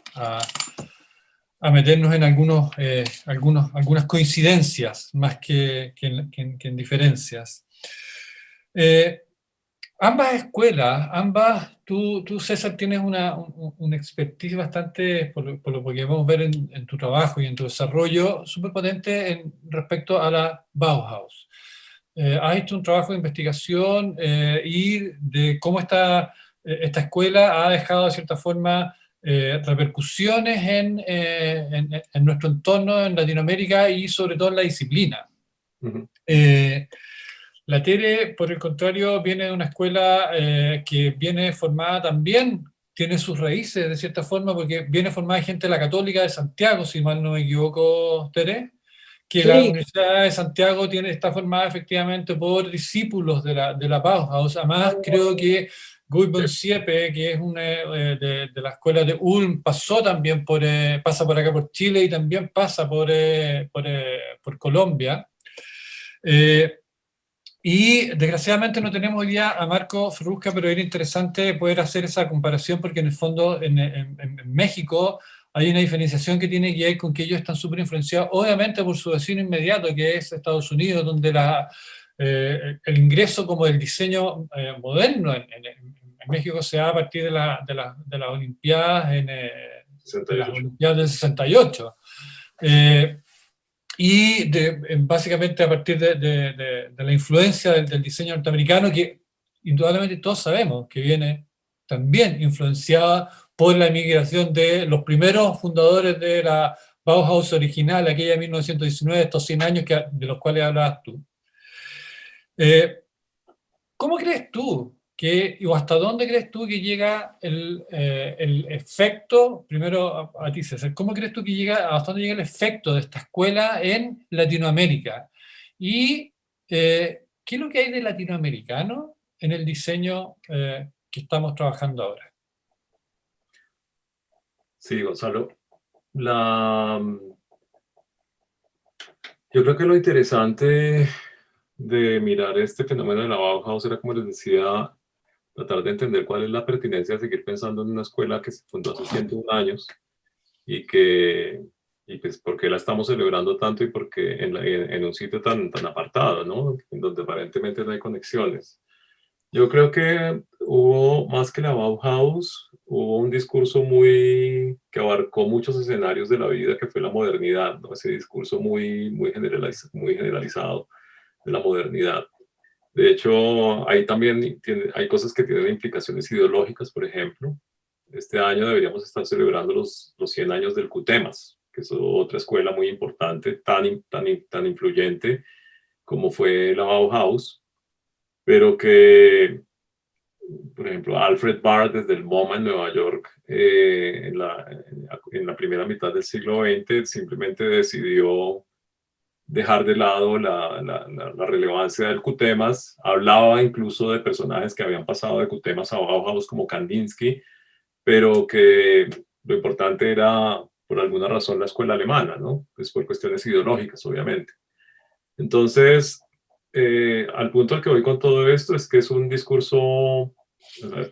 meternos en algunas coincidencias más que en diferencias. Ambas escuelas, tú César, tienes una expertise bastante, por lo que podemos ver en tu trabajo y en tu desarrollo, súper potente respecto a la Bauhaus. Has hecho un trabajo de investigación y de cómo esta escuela ha dejado de cierta forma repercusiones en nuestro entorno, en Latinoamérica y sobre todo en la disciplina. Uh-huh. La Tere, por el contrario, viene de una escuela que viene formada también, tiene sus raíces de cierta forma, porque viene formada gente de la Católica de Santiago, si mal no me equivoco, Tere, que Sí. la Universidad de Santiago está formada efectivamente por discípulos de la Bauhaus. Además, creo que Guy Bonsiepe, que es una de la escuela de Ulm, pasó también pasa por acá por Chile y también pasa por Colombia. Y desgraciadamente no tenemos hoy día a Marco Frusca, pero era interesante poder hacer esa comparación porque en el fondo en México hay una diferenciación que tiene que ver con que ellos están súper influenciados, obviamente por su vecino inmediato, que es Estados Unidos, donde el ingreso como del diseño moderno en México se da a partir de las Olimpiadas, de las Olimpiadas del 68. Y básicamente a partir de la influencia del diseño norteamericano, que indudablemente todos sabemos que viene también influenciada por la emigración de los primeros fundadores de la Bauhaus original, aquella de 1919, estos 100 años de los cuales hablabas tú. ¿Cómo crees tú o hasta dónde crees tú que llega el efecto, primero a ti César, ¿cómo crees tú que hasta dónde llega el efecto de esta escuela en Latinoamérica? Y ¿qué es lo que hay de latinoamericano en el diseño que estamos trabajando ahora? Sí, Gonzalo. Yo creo que lo interesante de mirar este fenómeno de la Bauhaus era, como les decía, tratar de entender cuál es la pertinencia de seguir pensando en una escuela que se fundó hace 101 años y pues por qué la estamos celebrando tanto y por qué en un sitio tan apartado, ¿no? En donde aparentemente no hay conexiones. Yo creo que hubo, más que la Bauhaus, hubo un discurso que abarcó muchos escenarios de la vida, que fue la modernidad, ¿no? Ese discurso muy generalizado de la modernidad. De hecho, ahí también hay cosas que tienen implicaciones ideológicas. Por ejemplo, este año deberíamos estar celebrando los 100 años del CUTEMAS, que es otra escuela muy importante, tan influyente como fue la Bauhaus, pero que, por ejemplo, Alfred Barr desde el MoMA en Nueva York en la primera mitad del siglo XX simplemente decidió dejar de lado la relevancia del CUTEMAS. Hablaba incluso de personajes que habían pasado de CUTEMAS a Bauhaus como Kandinsky, pero que lo importante era, por alguna razón, la escuela alemana, ¿no? Pues por cuestiones ideológicas, obviamente. Entonces, al punto al que voy con todo esto es que es un discurso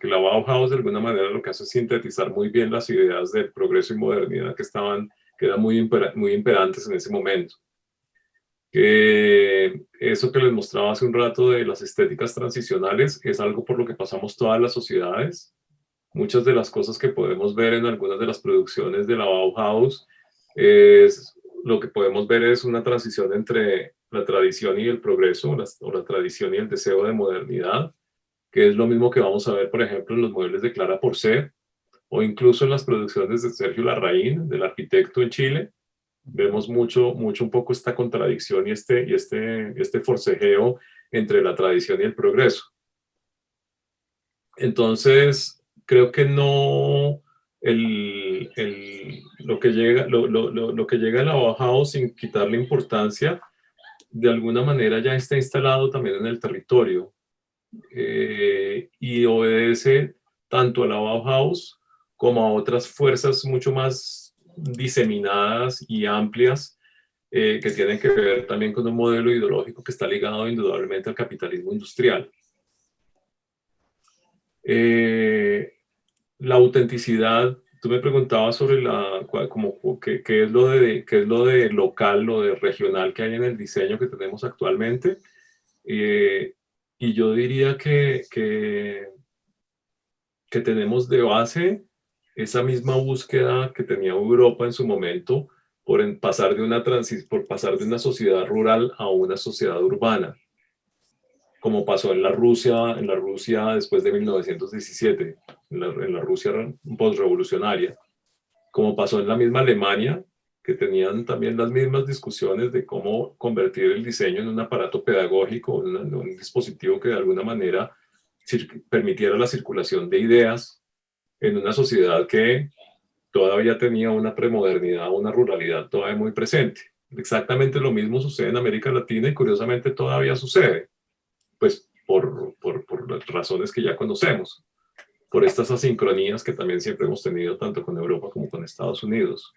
que la Bauhaus de alguna manera lo que hace es sintetizar muy bien las ideas del progreso y modernidad que eran muy imperantes en ese momento. Eso que les mostraba hace un rato de las estéticas transicionales es algo por lo que pasamos todas las sociedades. Muchas de las cosas que podemos ver en algunas de las producciones de la Bauhaus, lo que podemos ver es una transición entre la tradición y el progreso, o la tradición y el deseo de modernidad, que es lo mismo que vamos a ver, por ejemplo, en los muebles de Clara Porcel, o incluso en las producciones de Sergio Larraín, del arquitecto en Chile, vemos mucho un poco esta contradicción y este forcejeo entre la tradición y el progreso. Entonces, creo que no, lo que llega a la Bauhaus, sin quitarle importancia, de alguna manera ya está instalado también en el territorio, y obedece tanto a la Bauhaus como a otras fuerzas mucho más diseminadas y amplias, que tienen que ver también con un modelo ideológico que está ligado indudablemente al capitalismo industrial. La autenticidad, tú me preguntabas sobre qué es lo de local, lo de regional que hay en el diseño que tenemos actualmente. Y yo diría que tenemos de base esa misma búsqueda que tenía Europa en su momento por pasar de una sociedad rural a una sociedad urbana, como pasó en la Rusia después de 1917, en la Rusia postrevolucionaria, como pasó en la misma Alemania, que tenían también las mismas discusiones de cómo convertir el diseño en un aparato pedagógico, en un dispositivo que de alguna manera permitiera la circulación de ideas en una sociedad que todavía tenía una premodernidad, una ruralidad todavía muy presente. Exactamente lo mismo sucede en América Latina y curiosamente todavía sucede, pues por las razones que ya conocemos, por estas asincronías que también siempre hemos tenido tanto con Europa como con Estados Unidos.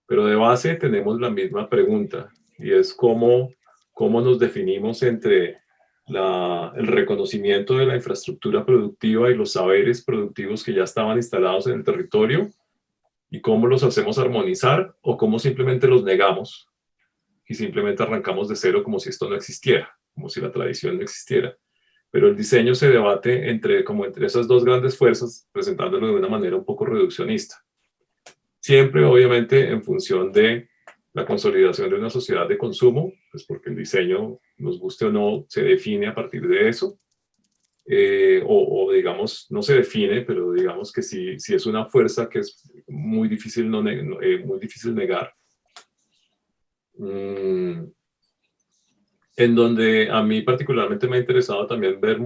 Pero de base tenemos la misma pregunta, y es cómo nos definimos entre el reconocimiento de la infraestructura productiva y los saberes productivos que ya estaban instalados en el territorio, y cómo los hacemos armonizar, o cómo simplemente los negamos y simplemente arrancamos de cero como si esto no existiera, como si la tradición no existiera. Pero el diseño se debate entre esas dos grandes fuerzas, presentándolo de una manera un poco reduccionista. Siempre, obviamente, en función de la consolidación de una sociedad de consumo, pues porque el diseño, nos guste o no, se define a partir de eso. O digamos, no se define, pero digamos que sí es una fuerza que es muy difícil, muy difícil negar. En donde a mí particularmente me ha interesado también ver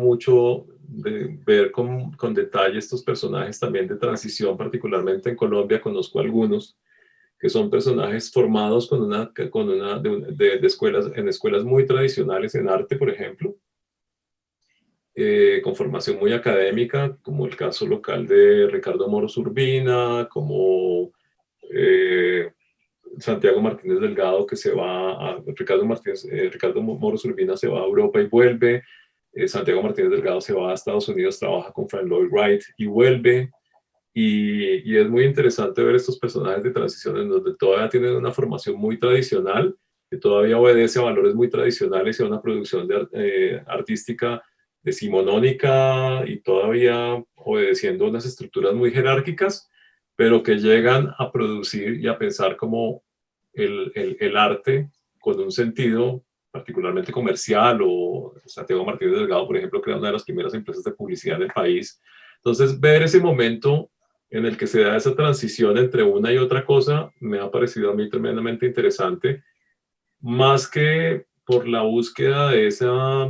con detalle estos personajes también de transición, particularmente en Colombia conozco algunos que son personajes formados en escuelas muy tradicionales en arte, por ejemplo, con formación muy académica, como el caso local de Ricardo Moros Urbina, como Santiago Martínez Delgado, que se va a Ricardo Moros Urbina se va a Europa y vuelve. Santiago Martínez Delgado se va a Estados Unidos, trabaja con Frank Lloyd Wright y vuelve. Y es muy interesante ver estos personajes de transición en donde todavía tienen una formación muy tradicional, que todavía obedece a valores muy tradicionales y a una producción artística decimonónica y todavía obedeciendo unas estructuras muy jerárquicas, pero que llegan a producir y a pensar como el arte con un sentido particularmente comercial. O Santiago Martínez Delgado, por ejemplo, crea una de las primeras empresas de publicidad del país. Entonces, ver ese momento en el que se da esa transición entre una y otra cosa me ha parecido a mí tremendamente interesante, más que por la búsqueda de esa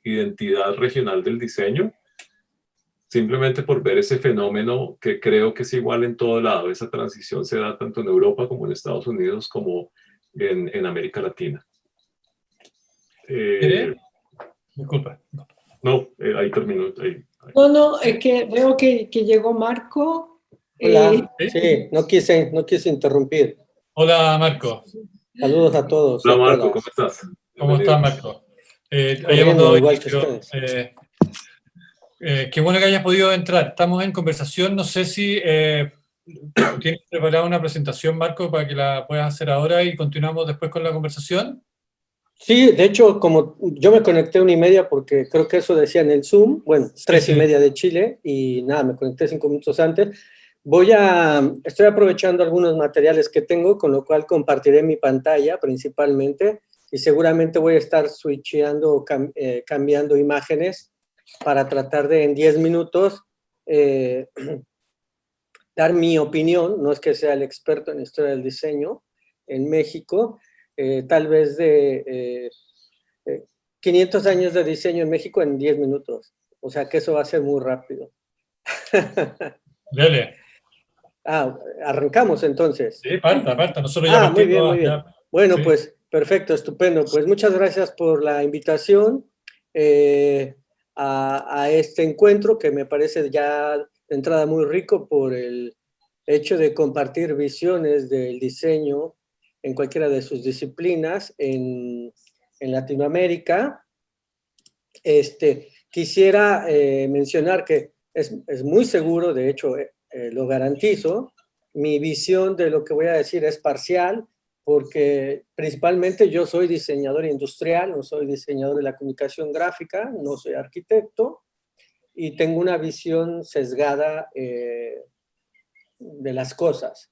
identidad regional del diseño, simplemente por ver ese fenómeno que creo que es igual en todo lado. Esa transición se da tanto en Europa como en Estados Unidos como en América Latina. Disculpa. No, ahí terminó. No, es que veo que llegó Marco. Hola, sí, no quise interrumpir. Hola, Marco. Saludos a todos. Hola, Marco, ¿cómo estás? ¿Cómo estás, Marco? Corriendo, igual que ustedes. Qué bueno que hayas podido entrar. Estamos en conversación. No sé si tienes preparada una presentación, Marco, para que la puedas hacer ahora y continuamos después con la conversación. Sí, de hecho, como yo me conecté 1:30 porque creo que eso decía en el Zoom, bueno, 3:30 de Chile, y nada, me conecté 5 minutos antes. Estoy aprovechando algunos materiales que tengo, con lo cual compartiré mi pantalla principalmente, y seguramente voy a estar switcheando, cambiando imágenes para tratar de en 10 minutos dar mi opinión, no es que sea el experto en historia del diseño en México, tal vez de 500 años de diseño en México en 10 minutos. O sea que eso va a ser muy rápido. Dale. Arrancamos entonces. Sí, parta. Nosotros ya Muy bien, partimos. muy bien. Ya, bueno, sí. Pues perfecto, estupendo. Pues muchas gracias por la invitación a este encuentro que me parece ya de entrada muy rico por el hecho de compartir visiones del diseño en cualquiera de sus disciplinas en Latinoamérica. Quisiera mencionar que es muy seguro, de hecho lo garantizo, mi visión de lo que voy a decir es parcial, porque principalmente yo soy diseñador industrial, no soy diseñador de la comunicación gráfica, no soy arquitecto, y tengo una visión sesgada de las cosas.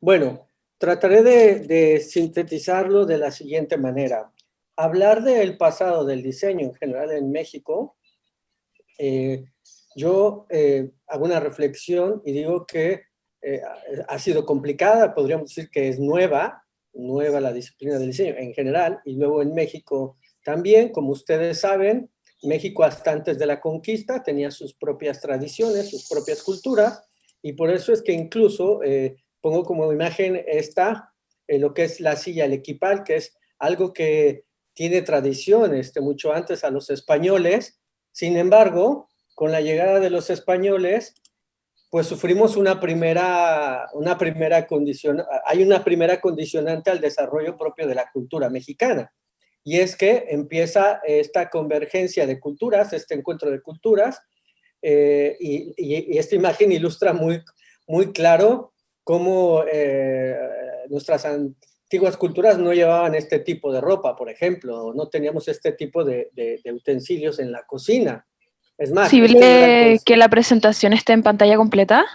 Bueno, trataré de sintetizarlo de la siguiente manera. Hablar del pasado del diseño en general en México, yo hago una reflexión y digo que ha sido complicada, podríamos decir que es nueva la disciplina del diseño en general, y luego en México también, como ustedes saben, México hasta antes de la conquista tenía sus propias tradiciones, sus propias culturas, y por eso es que incluso pongo como imagen lo que es la silla, el equipal, que es algo que tiene tradición mucho antes a los españoles. Sin embargo, con la llegada de los españoles, pues sufrimos una primera condición, hay una primera condicionante al desarrollo propio de la cultura mexicana, y es que empieza esta convergencia de culturas, este encuentro de culturas, y esta imagen ilustra muy claro cómo nuestras antiguas culturas no llevaban este tipo de ropa, por ejemplo, no teníamos este tipo de utensilios en la cocina. Es más, ¿posible que la presentación esté en pantalla completa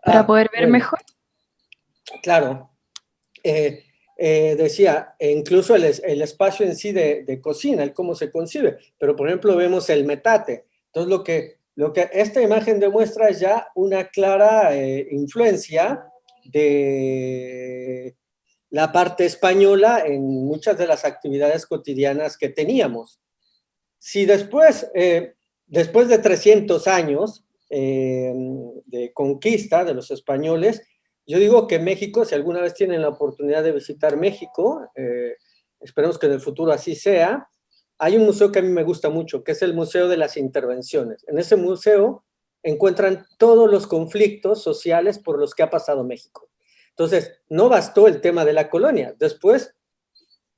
para poder ver mejor? Claro. Decía, incluso el espacio en sí de cocina, el cómo se concibe, pero por ejemplo vemos el metate. Entonces lo que esta imagen demuestra es ya una clara influencia de la parte española en muchas de las actividades cotidianas que teníamos. Si después de 300 años de conquista de los españoles, yo digo que México, si alguna vez tienen la oportunidad de visitar México, esperemos que en el futuro así sea, hay un museo que a mí me gusta mucho, que es el Museo de las Intervenciones. En ese museo encuentran todos los conflictos sociales por los que ha pasado México. Entonces, no bastó el tema de la colonia. Después,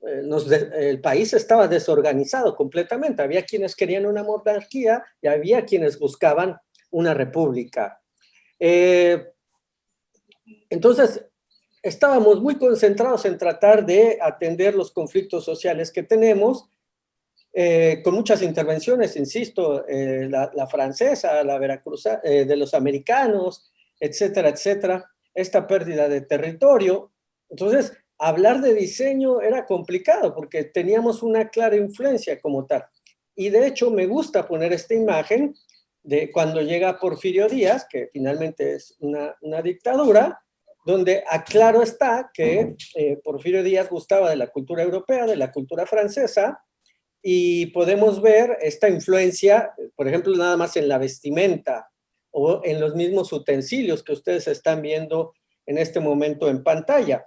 el país estaba desorganizado completamente. Había quienes querían una monarquía y había quienes buscaban una república. Entonces, estábamos muy concentrados en tratar de atender los conflictos sociales que tenemos, con muchas intervenciones, insisto, la francesa, la veracruzana, de los americanos, etcétera, etcétera, esta pérdida de territorio. Entonces, hablar de diseño era complicado porque teníamos una clara influencia como tal. Y de hecho me gusta poner esta imagen de cuando llega Porfirio Díaz, que finalmente es una dictadura, donde claro está que Porfirio Díaz gustaba de la cultura europea, de la cultura francesa, y podemos ver esta influencia, por ejemplo, nada más en la vestimenta o en los mismos utensilios que ustedes están viendo en este momento en pantalla.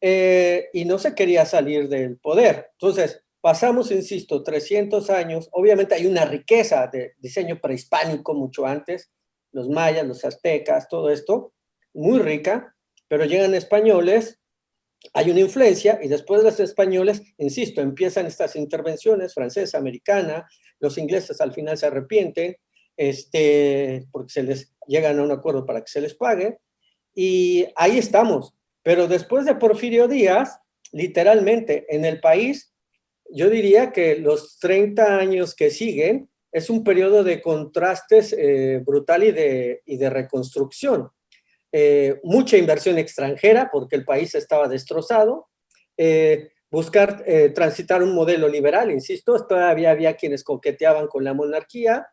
Y no se quería salir del poder. Entonces, pasamos, insisto, 300 años. Obviamente hay una riqueza de diseño prehispánico mucho antes, los mayas, los aztecas, todo esto, muy rica, pero llegan españoles, hay una influencia, y después de los españoles, insisto, empiezan estas intervenciones francesa, americana, los ingleses al final se arrepienten, porque se les llegan a un acuerdo para que se les pague, y ahí estamos. Pero después de Porfirio Díaz, literalmente en el país, yo diría que los 30 años que siguen es un periodo de contrastes brutal y de reconstrucción. Mucha inversión extranjera porque el país estaba destrozado, buscar transitar un modelo liberal, insisto, todavía había quienes coqueteaban con la monarquía,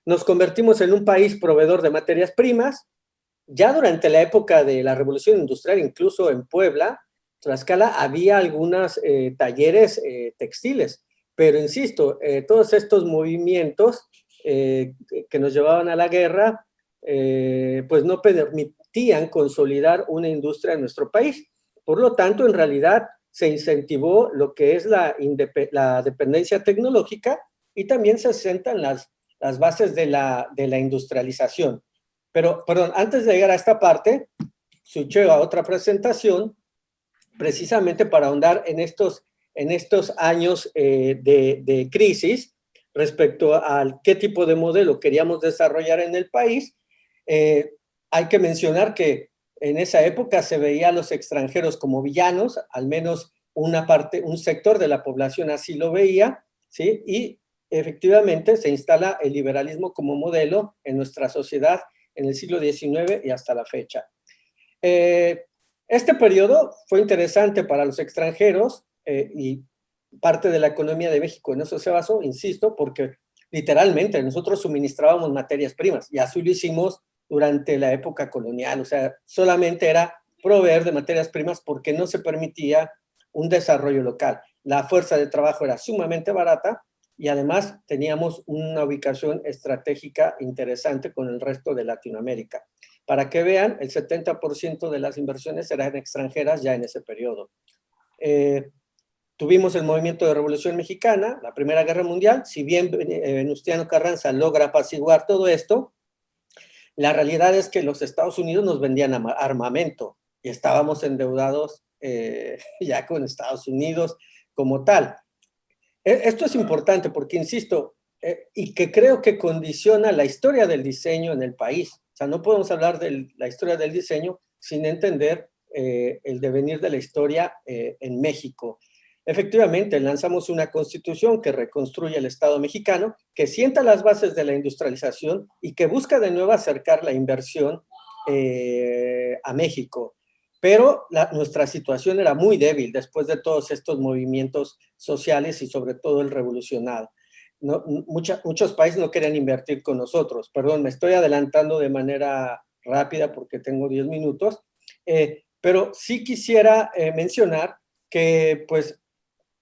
nos convertimos en un país proveedor de materias primas. Ya durante la época de la Revolución Industrial, incluso en Puebla, Tlaxcala, había algunos talleres textiles, pero insisto, todos estos movimientos que nos llevaban a la guerra, pues no permitían consolidar una industria en nuestro país. Por lo tanto, en realidad se incentivó lo que es la dependencia tecnológica y también se asentan las bases de la industrialización. Pero, perdón, antes de llegar a esta parte, switcheo a otra presentación, precisamente para ahondar en estos años de crisis respecto a qué tipo de modelo queríamos desarrollar en el país. Hay que mencionar que en esa época se veía a los extranjeros como villanos, al menos un sector de la población así lo veía, ¿sí? Y efectivamente se instala el liberalismo como modelo en nuestra sociedad en el siglo XIX y hasta la fecha. Este periodo fue interesante para los extranjeros y parte de la economía de México en eso se basó, insisto, porque literalmente nosotros suministrábamos materias primas y así lo hicimos durante la época colonial, o sea, solamente era proveer de materias primas porque no se permitía un desarrollo local. La fuerza de trabajo era sumamente barata y además teníamos una ubicación estratégica interesante con el resto de Latinoamérica. Para que vean, el 70% de las inversiones eran extranjeras ya en ese periodo. Tuvimos el movimiento de Revolución Mexicana, la Primera Guerra Mundial. Si bien Venustiano Carranza logra apaciguar todo esto, la realidad es que los Estados Unidos nos vendían armamento y estábamos endeudados ya con Estados Unidos como tal. Esto es importante porque, insisto, y que creo que condiciona la historia del diseño en el país. O sea, no podemos hablar de la historia del diseño sin entender el devenir de la historia en México. Efectivamente, lanzamos una constitución que reconstruye el Estado mexicano, que sienta las bases de la industrialización y que busca de nuevo acercar la inversión a México. Pero nuestra situación era muy débil después de todos estos movimientos sociales y sobre todo el revolucionario. No, muchos países no querían invertir con nosotros. Perdón, me estoy adelantando de manera rápida porque tengo 10 minutos, pero sí quisiera mencionar que pues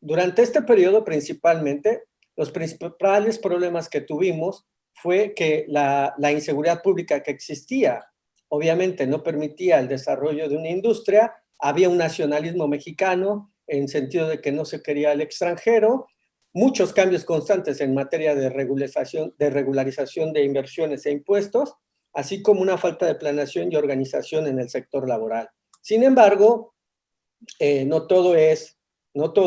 durante este periodo principalmente los principales problemas que tuvimos fue que la inseguridad pública que existía obviamente no permitía el desarrollo de una industria, había un nacionalismo mexicano en sentido de que no se quería al extranjero, muchos cambios constantes en materia de regularización de inversiones e impuestos, así como una falta de planeación y organización en el sector laboral. Sin embargo, no todo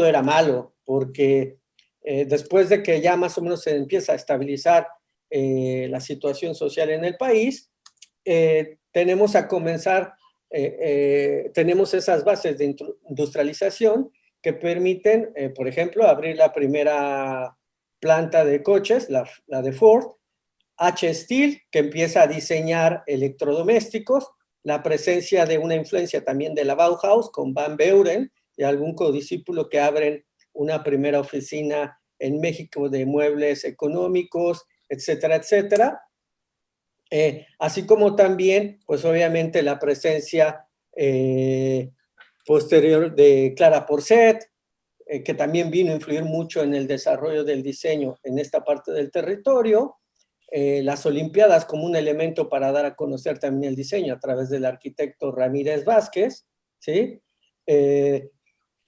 era malo, porque después de que ya más o menos se empieza a estabilizar la situación social en el país, tenemos esas bases de industrialización que permiten, por ejemplo, abrir la primera planta de coches, la de Ford, H. Steel, que empieza a diseñar electrodomésticos, la presencia de una influencia también de la Bauhaus con Van Beuren y algún codiscípulo que abren una primera oficina en México de muebles económicos, etcétera, etcétera. Así como también, pues obviamente la presencia posterior de Clara Porcet, que también vino a influir mucho en el desarrollo del diseño en esta parte del territorio, las Olimpiadas como un elemento para dar a conocer también el diseño a través del arquitecto Ramírez Vázquez, ¿sí?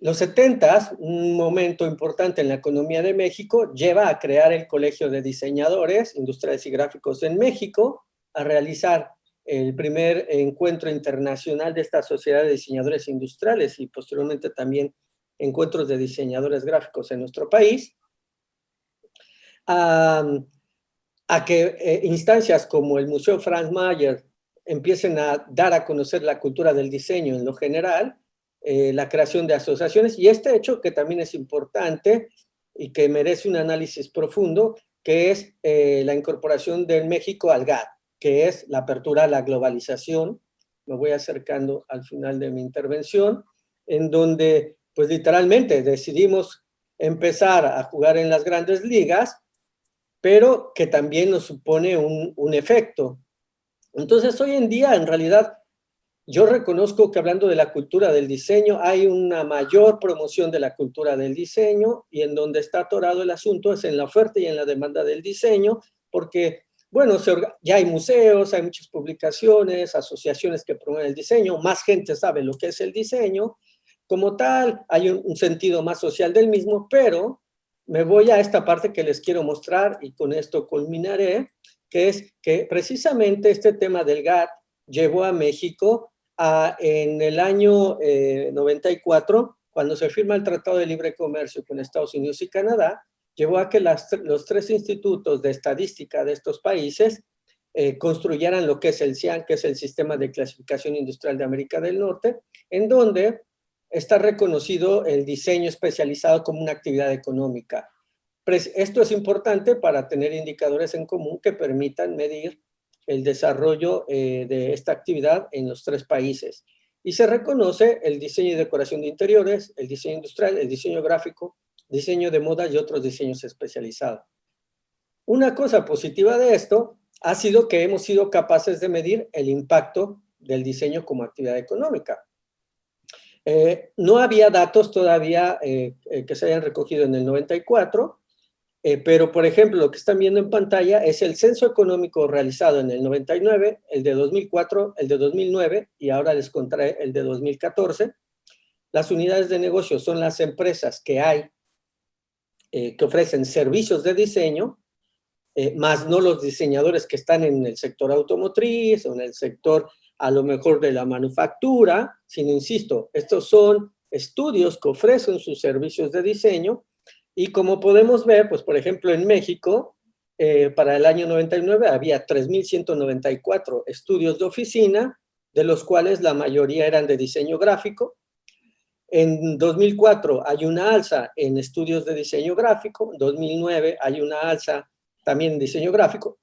Los 70s, un momento importante en la economía de México, lleva a crear el Colegio de Diseñadores Industriales y Gráficos en México, a realizar el primer encuentro internacional de esta sociedad de diseñadores industriales y posteriormente también encuentros de diseñadores gráficos en nuestro país, a que instancias como el Museo Franz Mayer empiecen a dar a conocer la cultura del diseño en lo general, la creación de asociaciones, y este hecho que también es importante y que merece un análisis profundo, que es la incorporación de México al GATT, que es la apertura a la globalización. Me voy acercando al final de mi intervención, en donde pues literalmente decidimos empezar a jugar en las grandes ligas, pero que también nos supone un efecto. Entonces, hoy en día, en realidad, yo reconozco que hablando de la cultura del diseño, hay una mayor promoción de la cultura del diseño, y en donde está atorado el asunto es en la oferta y en la demanda del diseño, porque, bueno, ya hay museos, hay muchas publicaciones, asociaciones que promueven el diseño, más gente sabe lo que es el diseño, como tal, hay un sentido más social del mismo, pero me voy a esta parte que les quiero mostrar, y con esto culminaré, que es que precisamente este tema del GATT llevó a México en el año 94, cuando se firma el Tratado de Libre Comercio con Estados Unidos y Canadá, llevó a que los 3 institutos de estadística de estos países construyeran lo que es el CIAN, que es el Sistema de Clasificación Industrial de América del Norte, en donde está reconocido el diseño especializado como una actividad económica. Esto es importante para tener indicadores en común que permitan medir el desarrollo de esta actividad en los 3 países. Y se reconoce el diseño y decoración de interiores, el diseño industrial, el diseño gráfico, diseño de moda y otros diseños especializados. Una cosa positiva de esto ha sido que hemos sido capaces de medir el impacto del diseño como actividad económica. No había datos todavía que se hayan recogido en el 94, pero, por ejemplo, lo que están viendo en pantalla es el censo económico realizado en el 99, el de 2004, el de 2009, y ahora les contaré el de 2014. Las unidades de negocio son las empresas que hay, que ofrecen servicios de diseño, más no los diseñadores que están en el sector automotriz o en el sector, a lo mejor, de la manufactura, sino, insisto, estos son estudios que ofrecen sus servicios de diseño. Y como podemos ver, pues, por ejemplo, en México, para el año 99 había 3,194 estudios de oficina, de los cuales la mayoría eran de diseño gráfico. En 2004 hay una alza en estudios de diseño gráfico, en 2009 hay una alza también en diseño gráfico.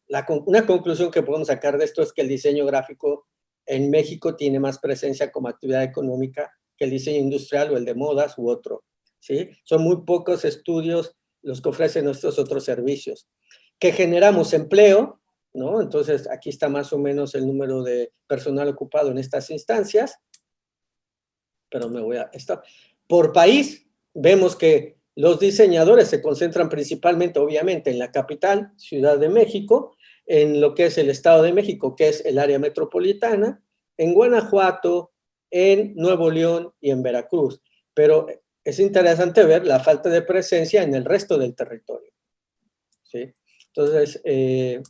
Una conclusión que podemos sacar de esto es que el diseño gráfico en México tiene más presencia como actividad económica que el diseño industrial o el de modas u otro. ¿Sí? Son muy pocos estudios los que ofrecen nuestros otros servicios. Que generamos empleo, ¿no? Entonces, aquí está más o menos el número de personal ocupado en estas instancias, pero me voy a... Por país, vemos que los diseñadores se concentran principalmente, obviamente, en la capital, Ciudad de México, en lo que es el Estado de México, que es el área metropolitana, en Guanajuato, en Nuevo León y en Veracruz. Pero es interesante ver la falta de presencia en el resto del territorio. ¿Sí? Entonces,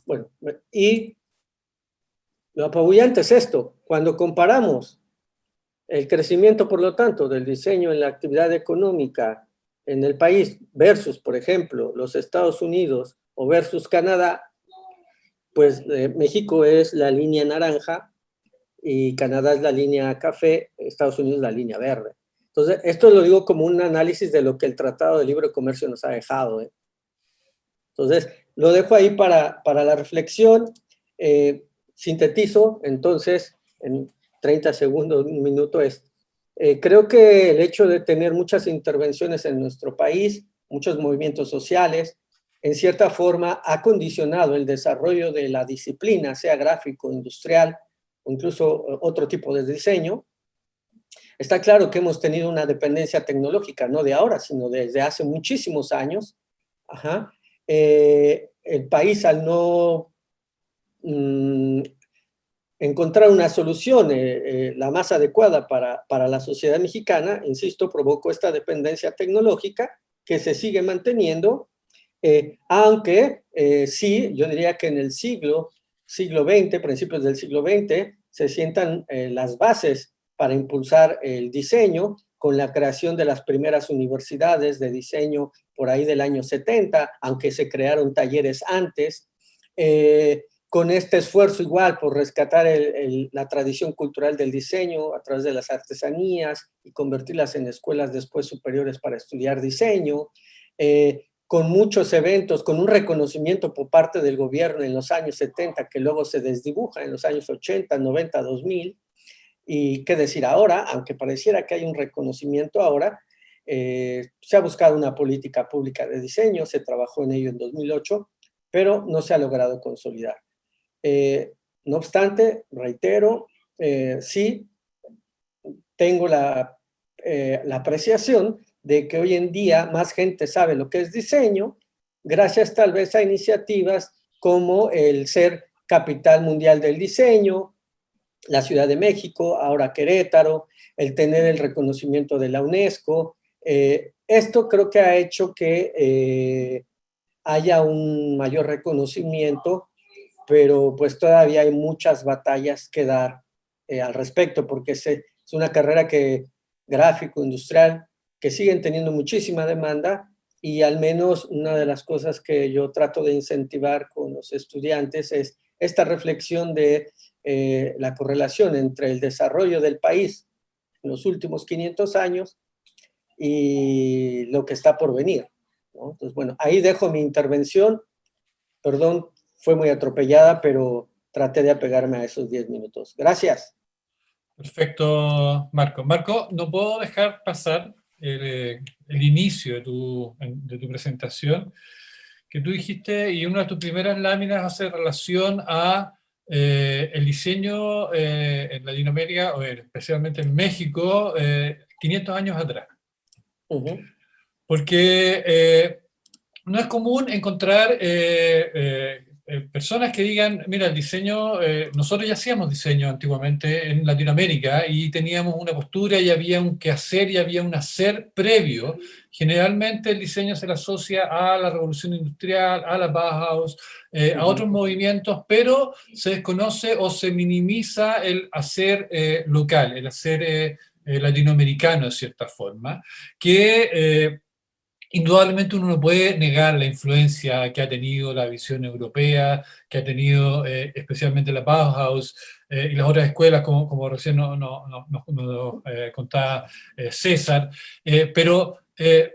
bueno, y lo apabullante es esto. Cuando comparamos el crecimiento, por lo tanto, del diseño en la actividad económica en el país versus, por ejemplo, los Estados Unidos o versus Canadá, pues México es la línea naranja y Canadá es la línea café, Estados Unidos la línea verde. Entonces, esto lo digo como un análisis de lo que el Tratado de Libre Comercio nos ha dejado. Entonces, lo dejo ahí para la reflexión. Sintetizo, entonces, en 30 segundos, un minuto creo que el hecho de tener muchas intervenciones en nuestro país, muchos movimientos sociales, en cierta forma ha condicionado el desarrollo de la disciplina, sea gráfico, industrial, o incluso otro tipo de diseño. Está claro que hemos tenido una dependencia tecnológica, no de ahora, sino desde hace muchísimos años. Ajá. El país, al no encontrar una solución la más adecuada para la sociedad mexicana, insisto, provocó esta dependencia tecnológica que se sigue manteniendo, aunque sí, yo diría que en el siglo XX, principios del siglo XX, se sientan las bases para impulsar el diseño con la creación de las primeras universidades de diseño por ahí del año 70, aunque se crearon talleres antes, con este esfuerzo igual por rescatar la tradición cultural del diseño a través de las artesanías y convertirlas en escuelas después superiores para estudiar diseño, con muchos eventos, con un reconocimiento por parte del gobierno en los años 70 que luego se desdibuja en los años 80, 90, 2000, y qué decir ahora, aunque pareciera que hay un reconocimiento ahora, se ha buscado una política pública de diseño, se trabajó en ello en 2008, pero no se ha logrado consolidar. No obstante, reitero, sí tengo la apreciación de que hoy en día más gente sabe lo que es diseño, gracias tal vez a iniciativas como el ser capital mundial del diseño, la Ciudad de México, ahora Querétaro, el tener el reconocimiento de la UNESCO. Esto creo que ha hecho que haya un mayor reconocimiento, pero pues todavía hay muchas batallas que dar al respecto, porque es una carrera gráfico, industrial, que siguen teniendo muchísima demanda, y al menos una de las cosas que yo trato de incentivar con los estudiantes es esta reflexión de la correlación entre el desarrollo del país en los últimos 500 años y lo que está por venir, ¿no? Entonces, bueno, ahí dejo mi intervención. Perdón, fue muy atropellada, pero traté de apegarme a esos 10 minutos. Gracias. Perfecto, Marco. Marco, no puedo dejar pasar el inicio de tu presentación, que tú dijiste, y una de tus primeras láminas hace relación a el diseño en Latinoamérica, o especialmente en México, 500 años atrás. Porque no es común encontrar personas que digan, mira, el diseño, nosotros ya hacíamos diseño antiguamente en Latinoamérica y teníamos una postura y había un quehacer y había un hacer previo. Generalmente el diseño se le asocia a la revolución industrial, a la Bauhaus, a otros movimientos, pero se desconoce o se minimiza el hacer local, el hacer latinoamericano de cierta forma, que indudablemente uno no puede negar la influencia que ha tenido la visión europea, que ha tenido especialmente la Bauhaus y las otras escuelas, como recién nos contaba César. Pero me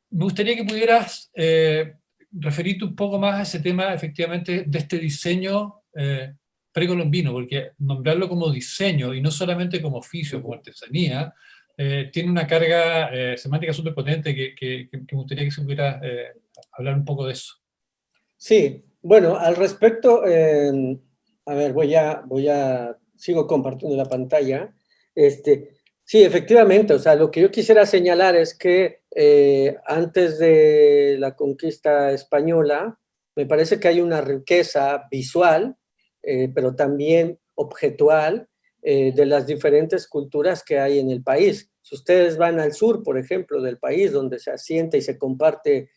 gustaría que pudieras referirte un poco más a ese tema, efectivamente, de este diseño precolombino, porque nombrarlo como diseño y no solamente como oficio, como artesanía, tiene una carga semántica súper potente que me gustaría que se pudiera hablar un poco de eso. Sí, bueno, al respecto, a ver, sigo compartiendo la pantalla. Sí, efectivamente, o sea, lo que yo quisiera señalar es que antes de la conquista española, me parece que hay una riqueza visual, pero también objetual, de las diferentes culturas que hay en el país. Si ustedes van al sur, por ejemplo, del país, donde se asienta y se comparte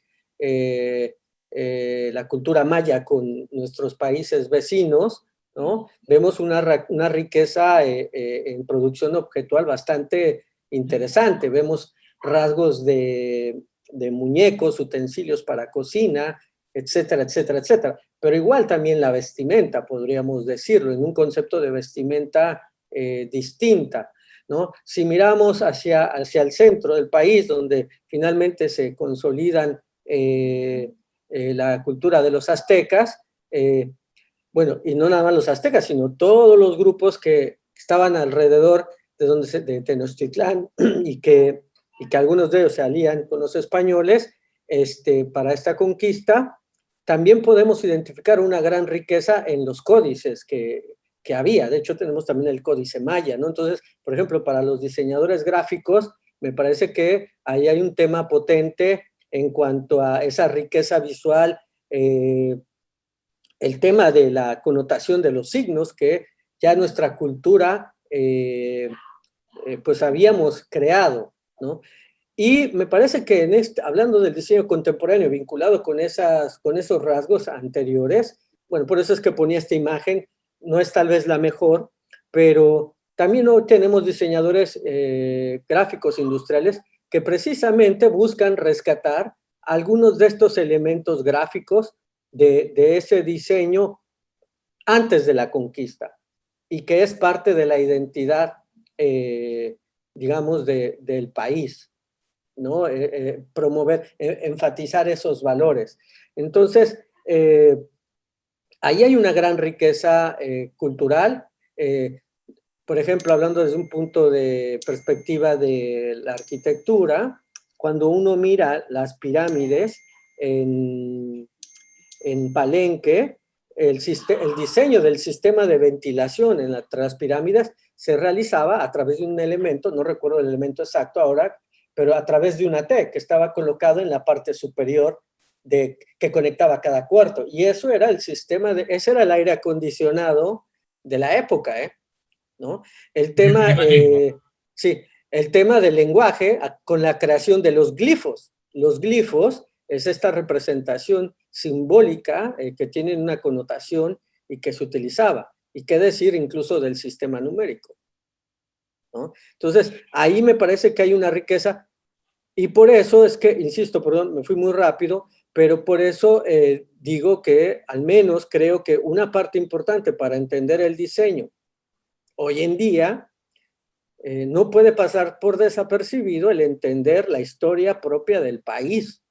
la cultura maya con nuestros países vecinos, ¿no? Vemos una riqueza en producción objetual bastante interesante. Vemos rasgos de muñecos, utensilios para cocina, etcétera, etcétera, etcétera. Pero igual también la vestimenta, podríamos decirlo, en un concepto de vestimenta distinta, ¿no? Si miramos hacia el centro del país, donde finalmente se consolidan la cultura de los aztecas, bueno, y no nada más los aztecas, sino todos los grupos que estaban alrededor de Tenochtitlán y que algunos de ellos se alían con los españoles para esta conquista. También podemos identificar una gran riqueza en los códices que había. De hecho, tenemos también el códice maya, ¿no? Entonces, por ejemplo, para los diseñadores gráficos, me parece que ahí hay un tema potente en cuanto a esa riqueza visual, el tema de la connotación de los signos que ya nuestra cultura pues habíamos creado, ¿no? Y me parece que hablando del diseño contemporáneo vinculado con esos rasgos anteriores, bueno, por eso es que ponía esta imagen, no es tal vez la mejor, pero también hoy tenemos diseñadores gráficos industriales que precisamente buscan rescatar algunos de estos elementos gráficos de ese diseño antes de la conquista y que es parte de la identidad, digamos, del país, ¿no? Promover, enfatizar esos valores. Entonces, ahí hay una gran riqueza cultural. Por ejemplo, hablando desde un punto de perspectiva de la arquitectura, cuando uno mira las pirámides en en Palenque, el diseño del sistema de ventilación tras las pirámides se realizaba a través de un elemento, no recuerdo el elemento exacto ahora, pero a través de una T que estaba colocado en la parte superior que conectaba cada cuarto. Y eso era el sistema, ese era el aire acondicionado de la época, ¿no? El tema, sí, el tema del lenguaje con la creación de los glifos. Los glifos es esta representación simbólica que tienen una connotación y que se utilizaba. Y qué decir incluso del sistema numérico, ¿no? Entonces, ahí me parece que hay una riqueza, y por eso es que, insisto, perdón, me fui muy rápido, pero por eso digo que al menos creo que una parte importante para entender el diseño hoy en día no puede pasar por desapercibido el entender la historia propia del país,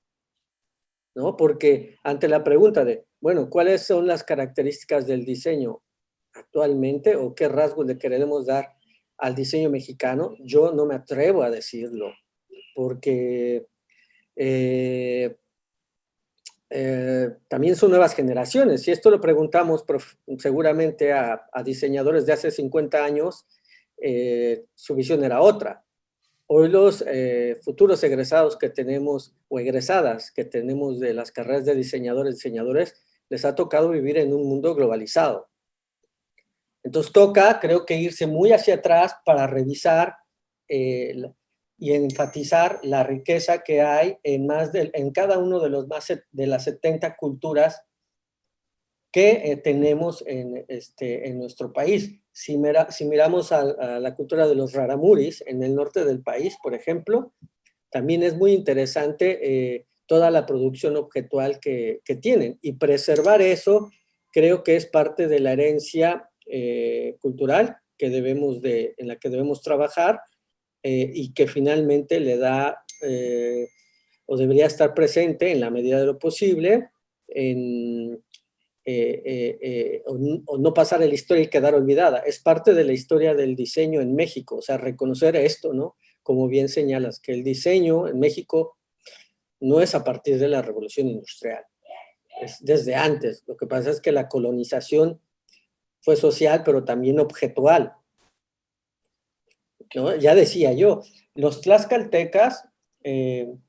¿no? Porque ante la pregunta de, bueno, ¿cuáles son las características del diseño actualmente o qué rasgos le queremos dar al diseño mexicano? Yo no me atrevo a decirlo, porque también son nuevas generaciones, y esto lo preguntamos seguramente a diseñadores de hace 50 años, su visión era otra. Hoy los futuros egresados que tenemos, o egresadas que tenemos de las carreras de diseñadores, les ha tocado vivir en un mundo globalizado. Entonces toca, creo que irse muy hacia atrás para revisar y enfatizar la riqueza que hay en cada uno de las 70 culturas que tenemos en nuestro país. Si miramos a la cultura de los raramuris en el norte del país, por ejemplo, también es muy interesante toda la producción objetual que tienen, y preservar eso creo que es parte de la herencia cultural en la que debemos trabajar, y que finalmente le da o debería estar presente en la medida de lo posible o no pasar en la historia y quedar olvidada. Es parte de la historia del diseño en México, o sea, reconocer esto, ¿no? Como bien señalas, que el diseño en México no es a partir de la Revolución Industrial, es desde antes. Lo que pasa es que la colonización fue social, pero también objetual, ¿no? Ya decía yo, los tlaxcaltecas en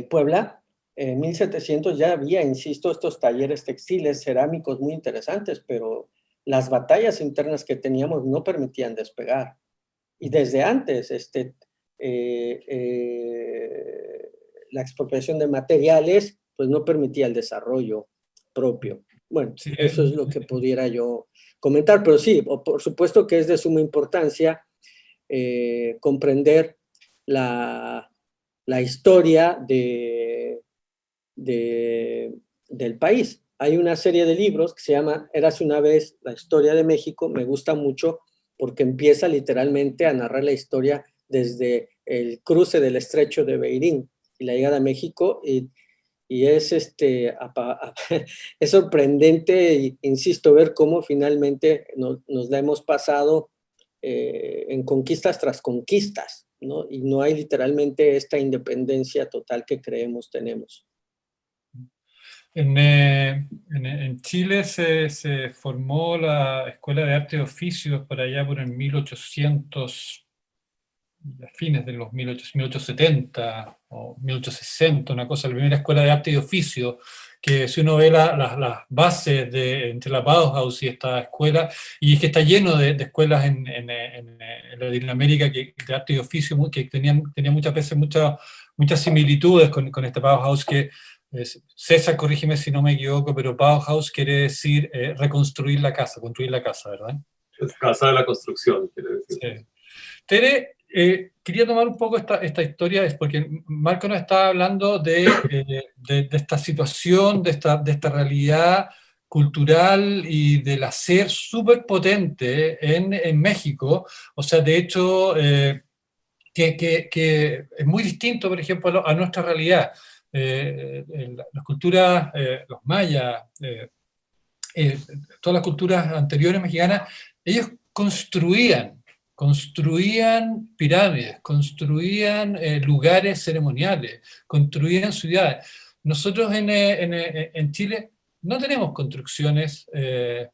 Puebla, en 1700 ya había, insisto, estos talleres textiles, cerámicos muy interesantes, pero las batallas internas que teníamos no permitían despegar. Y desde antes, la expropiación de materiales, pues no permitía el desarrollo propio. Bueno, sí, eso es lo que pudiera yo comentar, pero sí, por supuesto que es de suma importancia comprender la historia del país. Hay una serie de libros que se llama Érase una vez la historia de México, me gusta mucho porque empieza literalmente a narrar la historia desde el cruce del estrecho de Beirín y la llegada a México, y es, es sorprendente, insisto, ver cómo finalmente nos la hemos pasado en conquistas tras conquistas, ¿no? Y no hay literalmente esta independencia total que creemos tenemos. En Chile se formó la Escuela de Arte y Oficios por allá por el 1800, a fines de los 1870 o 1860, una cosa, la primera Escuela de Arte y Oficio, que si uno ve las bases entre la Bauhaus y esta escuela, y es que está lleno de escuelas en Latinoamérica de arte y oficio que tenían muchas veces muchas similitudes con este Bauhaus que César, corrígeme si no me equivoco, pero Bauhaus quiere decir reconstruir la casa, construir la casa, ¿verdad? Es casa de la construcción, quiere decir. Sí. Tere, quería tomar un poco esta historia, es porque Marco nos estaba hablando de esta situación, de esta realidad cultural y del hacer súper potente en México. O sea, de hecho, que es muy distinto, por ejemplo, a nuestra realidad. Las culturas, los mayas, todas las culturas anteriores mexicanas, ellos construían pirámides, construían lugares ceremoniales, construían ciudades. Nosotros en Chile no tenemos construcciones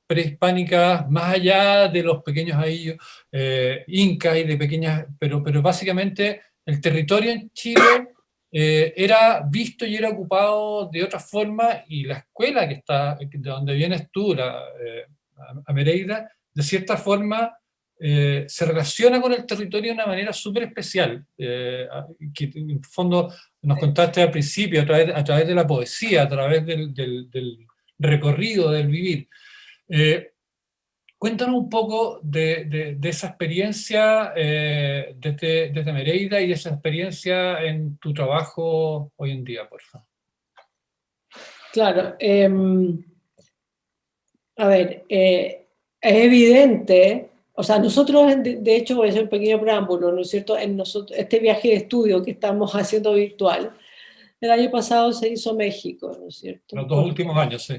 prehispánicas más allá de los pequeños ahí incas y de pequeñas, pero básicamente el territorio en Chile era visto y era ocupado de otra forma, y la escuela que está, de donde vienes tú, a Mereida, de cierta forma se relaciona con el territorio de una manera súper especial, que en el fondo nos contaste al principio, a través de la poesía, a través del recorrido, del vivir. Cuéntanos un poco de esa experiencia desde Mereida y de esa experiencia en tu trabajo hoy en día, por favor. Claro. A ver, es evidente, o sea, nosotros, de hecho, voy a hacer un pequeño preámbulo, ¿no es cierto? En nosotros, este viaje de estudio que estamos haciendo virtual, el año pasado se hizo a México, ¿no es cierto? Los 2 últimos años, sí.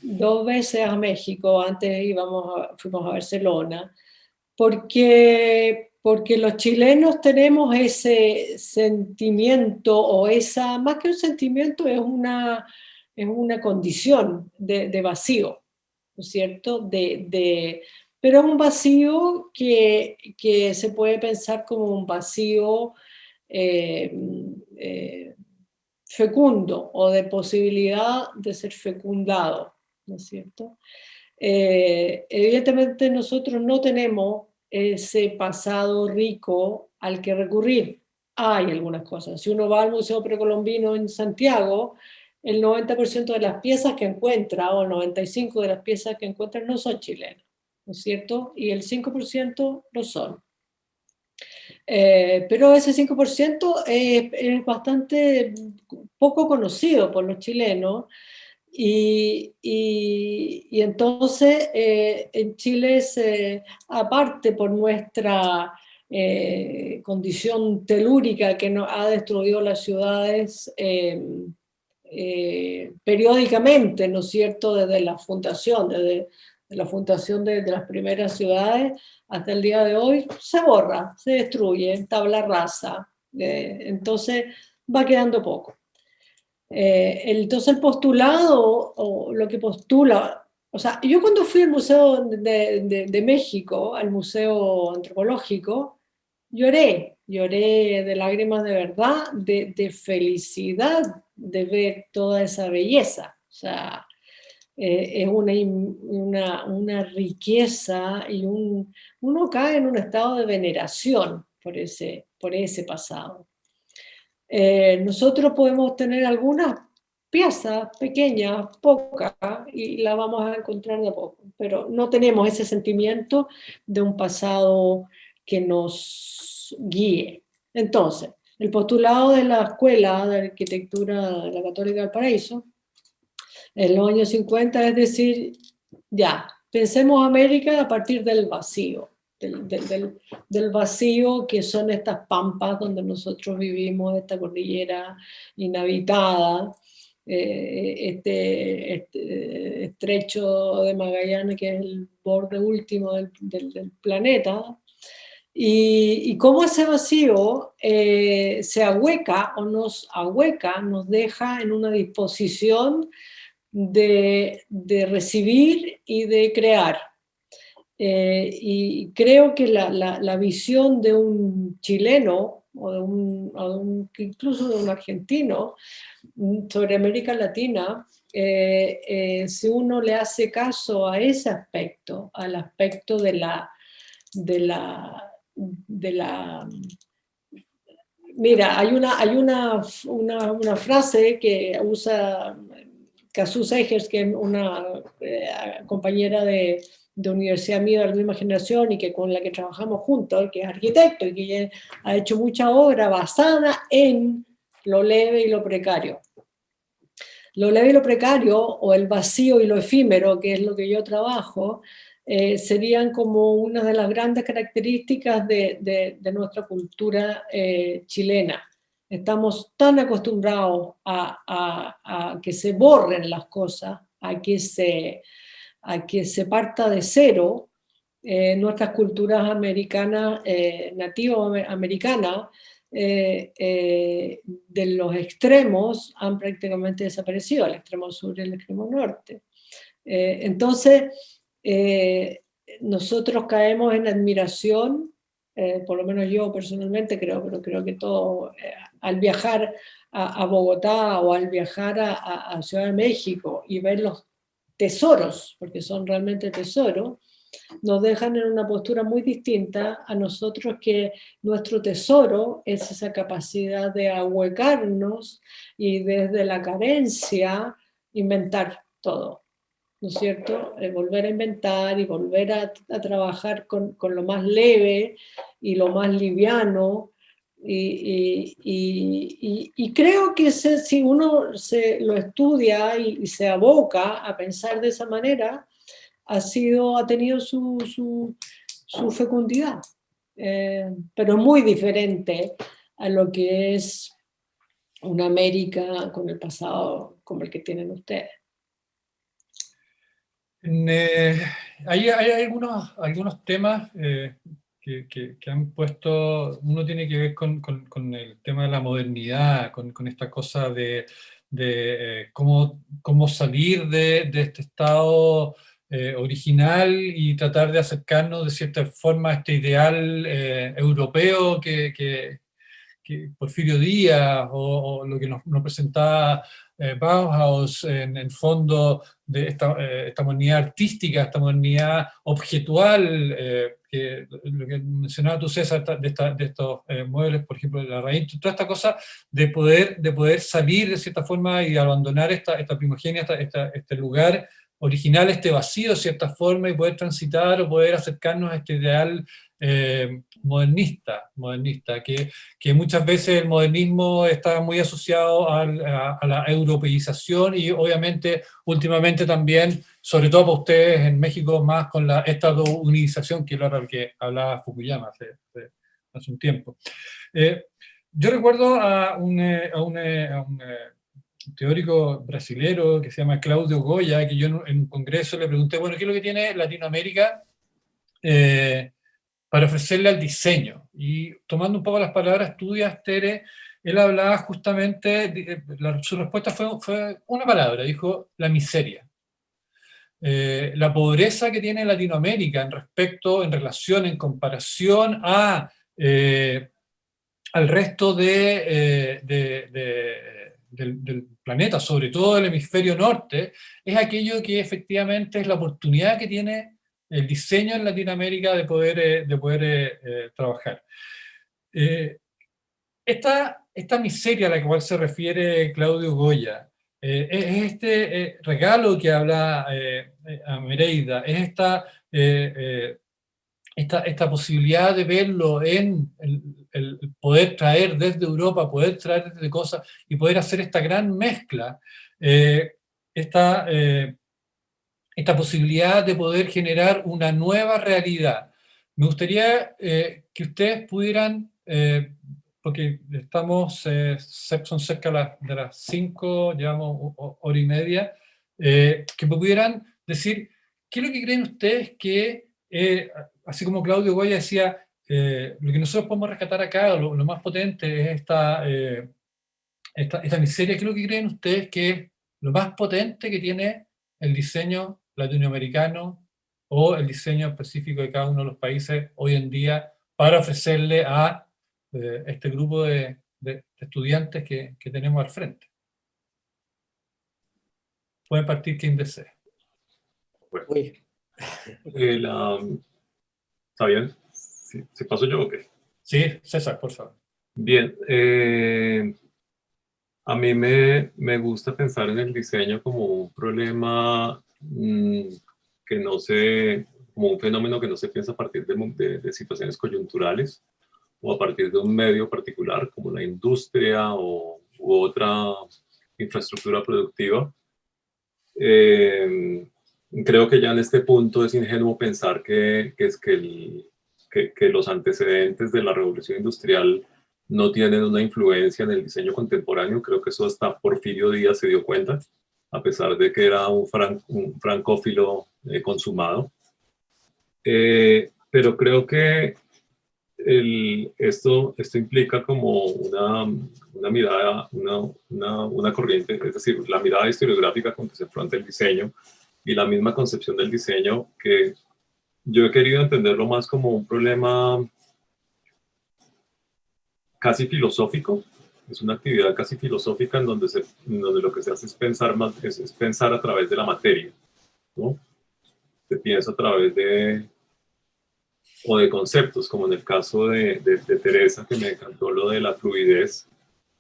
2 veces a México, antes fuimos a Barcelona, porque los chilenos tenemos ese sentimiento, o esa, más que un sentimiento, es una condición de vacío, ¿no es cierto? Pero es un vacío que se puede pensar como un vacío fecundo, o de posibilidad de ser fecundado, ¿no es cierto? Evidentemente nosotros no tenemos ese pasado rico al que recurrir. Hay algunas cosas. Si uno va al Museo Precolombino en Santiago, el 90% de las piezas que encuentra, o el 95% de las piezas que encuentra, no son chilenas, ¿no es cierto? Y el 5% lo son. Pero ese 5% es bastante poco conocido por los chilenos. Y entonces en Chile, aparte por nuestra condición telúrica que nos ha destruido las ciudades periódicamente, ¿no es cierto?, desde la fundación, desde la fundación de las primeras ciudades hasta el día de hoy, se borra, se destruye, tabla rasa, entonces va quedando poco. Entonces el postulado, o lo que postula, o sea, yo cuando fui al Museo de México, al Museo Antropológico, lloré de lágrimas de verdad, de felicidad de ver toda esa belleza. O sea, es una riqueza, y uno cae en un estado de veneración por ese pasado. Nosotros podemos tener algunas piezas pequeñas, pocas, y las vamos a encontrar de a poco, pero no tenemos ese sentimiento de un pasado que nos guíe. Entonces, el postulado de la Escuela de Arquitectura de la Católica del Paraíso en los años 50 es decir, ya, pensemos América a partir del vacío. Del vacío que son estas pampas donde nosotros vivimos, esta cordillera inhabitada, este estrecho de Magallanes, que es el borde último del planeta, y cómo ese vacío se ahueca, o nos ahueca, nos deja en una disposición de recibir y de crear. Y creo que la visión de un chileno, o incluso de un argentino, sobre América Latina, si uno le hace caso a ese aspecto, al aspecto de la mira, hay una frase que usa Casus Egers, que es una compañera de universidad mía de la misma generación, y con la que trabajamos juntos, que es arquitecto y que ha hecho mucha obra basada en lo leve y lo precario. Lo leve y lo precario, o el vacío y lo efímero, que es lo que yo trabajo, serían como una de las grandes características de nuestra cultura chilena. Estamos tan acostumbrados a que se borren las cosas, a que se parta de cero. Nuestras culturas americanas, nativas americanas, de los extremos han prácticamente desaparecido, el extremo sur y el extremo norte. Entonces, nosotros caemos en admiración, por lo menos yo personalmente creo, pero creo que todo, al viajar a Bogotá o al viajar a Ciudad de México y ver los tesoros, porque son realmente tesoros, nos dejan en una postura muy distinta a nosotros, que nuestro tesoro es esa capacidad de ahuecarnos y desde la carencia inventar todo, ¿no es cierto? Volver a inventar y volver a trabajar con lo más leve y lo más liviano. Y creo que si uno lo estudia y se aboca a pensar de esa manera, ha tenido su fecundidad, pero muy diferente a lo que es una América con el pasado como el que tienen ustedes. Hay algunos temas que han puesto, uno tiene que ver con el tema de la modernidad, con esta cosa de cómo salir de este estado original y tratar de acercarnos de cierta forma a este ideal europeo que Porfirio Díaz o lo que nos presentaba Bauhaus, en el fondo de esta modernidad artística, esta modernidad objetual, que lo que mencionaba tú, César, de estos muebles, por ejemplo, de la raíz, toda esta cosa de poder salir de cierta forma y abandonar esta primogenia, este lugar original, este vacío de cierta forma, y poder transitar o poder acercarnos a este ideal modernista, que muchas veces el modernismo está muy asociado a la europeización, y obviamente últimamente también, sobre todo para ustedes en México, más con la estadounidización, que es lo que hablaba Fukuyama hace un tiempo. Yo recuerdo a un teórico brasilero que se llama Claudio Goya, que yo en un congreso le pregunté, bueno, ¿qué es lo que tiene Latinoamérica para ofrecerle al diseño? Y tomando un poco las palabras tuyas, Tere, él hablaba justamente, su respuesta fue una palabra, dijo la miseria. La pobreza que tiene Latinoamérica en relación, en comparación al resto del planeta, sobre todo del hemisferio norte, es aquello que efectivamente es la oportunidad que tiene el diseño en Latinoamérica de poder trabajar. Esta miseria a la cual se refiere Claudio Goya, es este regalo que habla a Mereida, es esta posibilidad de verlo en el poder traer desde Europa, poder traer desde cosas y poder hacer esta gran mezcla, esta posibilidad de poder generar una nueva realidad. Me gustaría que ustedes pudieran, porque son cerca de las 5, llevamos hora y media, que pudieran decir qué es lo que creen ustedes que, así como Claudio Goya decía, lo que nosotros podemos rescatar acá, lo más potente es esta miseria. ¿Qué es lo que creen ustedes que es lo más potente que tiene el diseño latinoamericano o el diseño específico de cada uno de los países hoy en día para ofrecerle a este grupo de estudiantes que tenemos al frente? Pueden partir quien desee. Bueno, ¿está bien? ¿Sí paso yo o qué? Sí, César, por favor. Bien, a mí me gusta pensar en el diseño como un problema como un fenómeno que no se piensa a partir de situaciones coyunturales o a partir de un medio particular como la industria u otra infraestructura productiva. Creo que ya en este punto es ingenuo pensar que los antecedentes de la revolución industrial no tienen una influencia en el diseño contemporáneo. Creo que eso hasta Porfirio Díaz se dio cuenta, a pesar de que era un francófilo consumado. Pero creo que esto implica como una mirada, una corriente, es decir, la mirada historiográfica con que se afronta el diseño y la misma concepción del diseño, que yo he querido entenderlo más como un problema casi filosófico. Es una actividad casi filosófica en donde lo que se hace es pensar, es pensar a través de la materia, ¿no? Se piensa a través de conceptos, como en el caso de Teresa, que me encantó lo de la fluidez,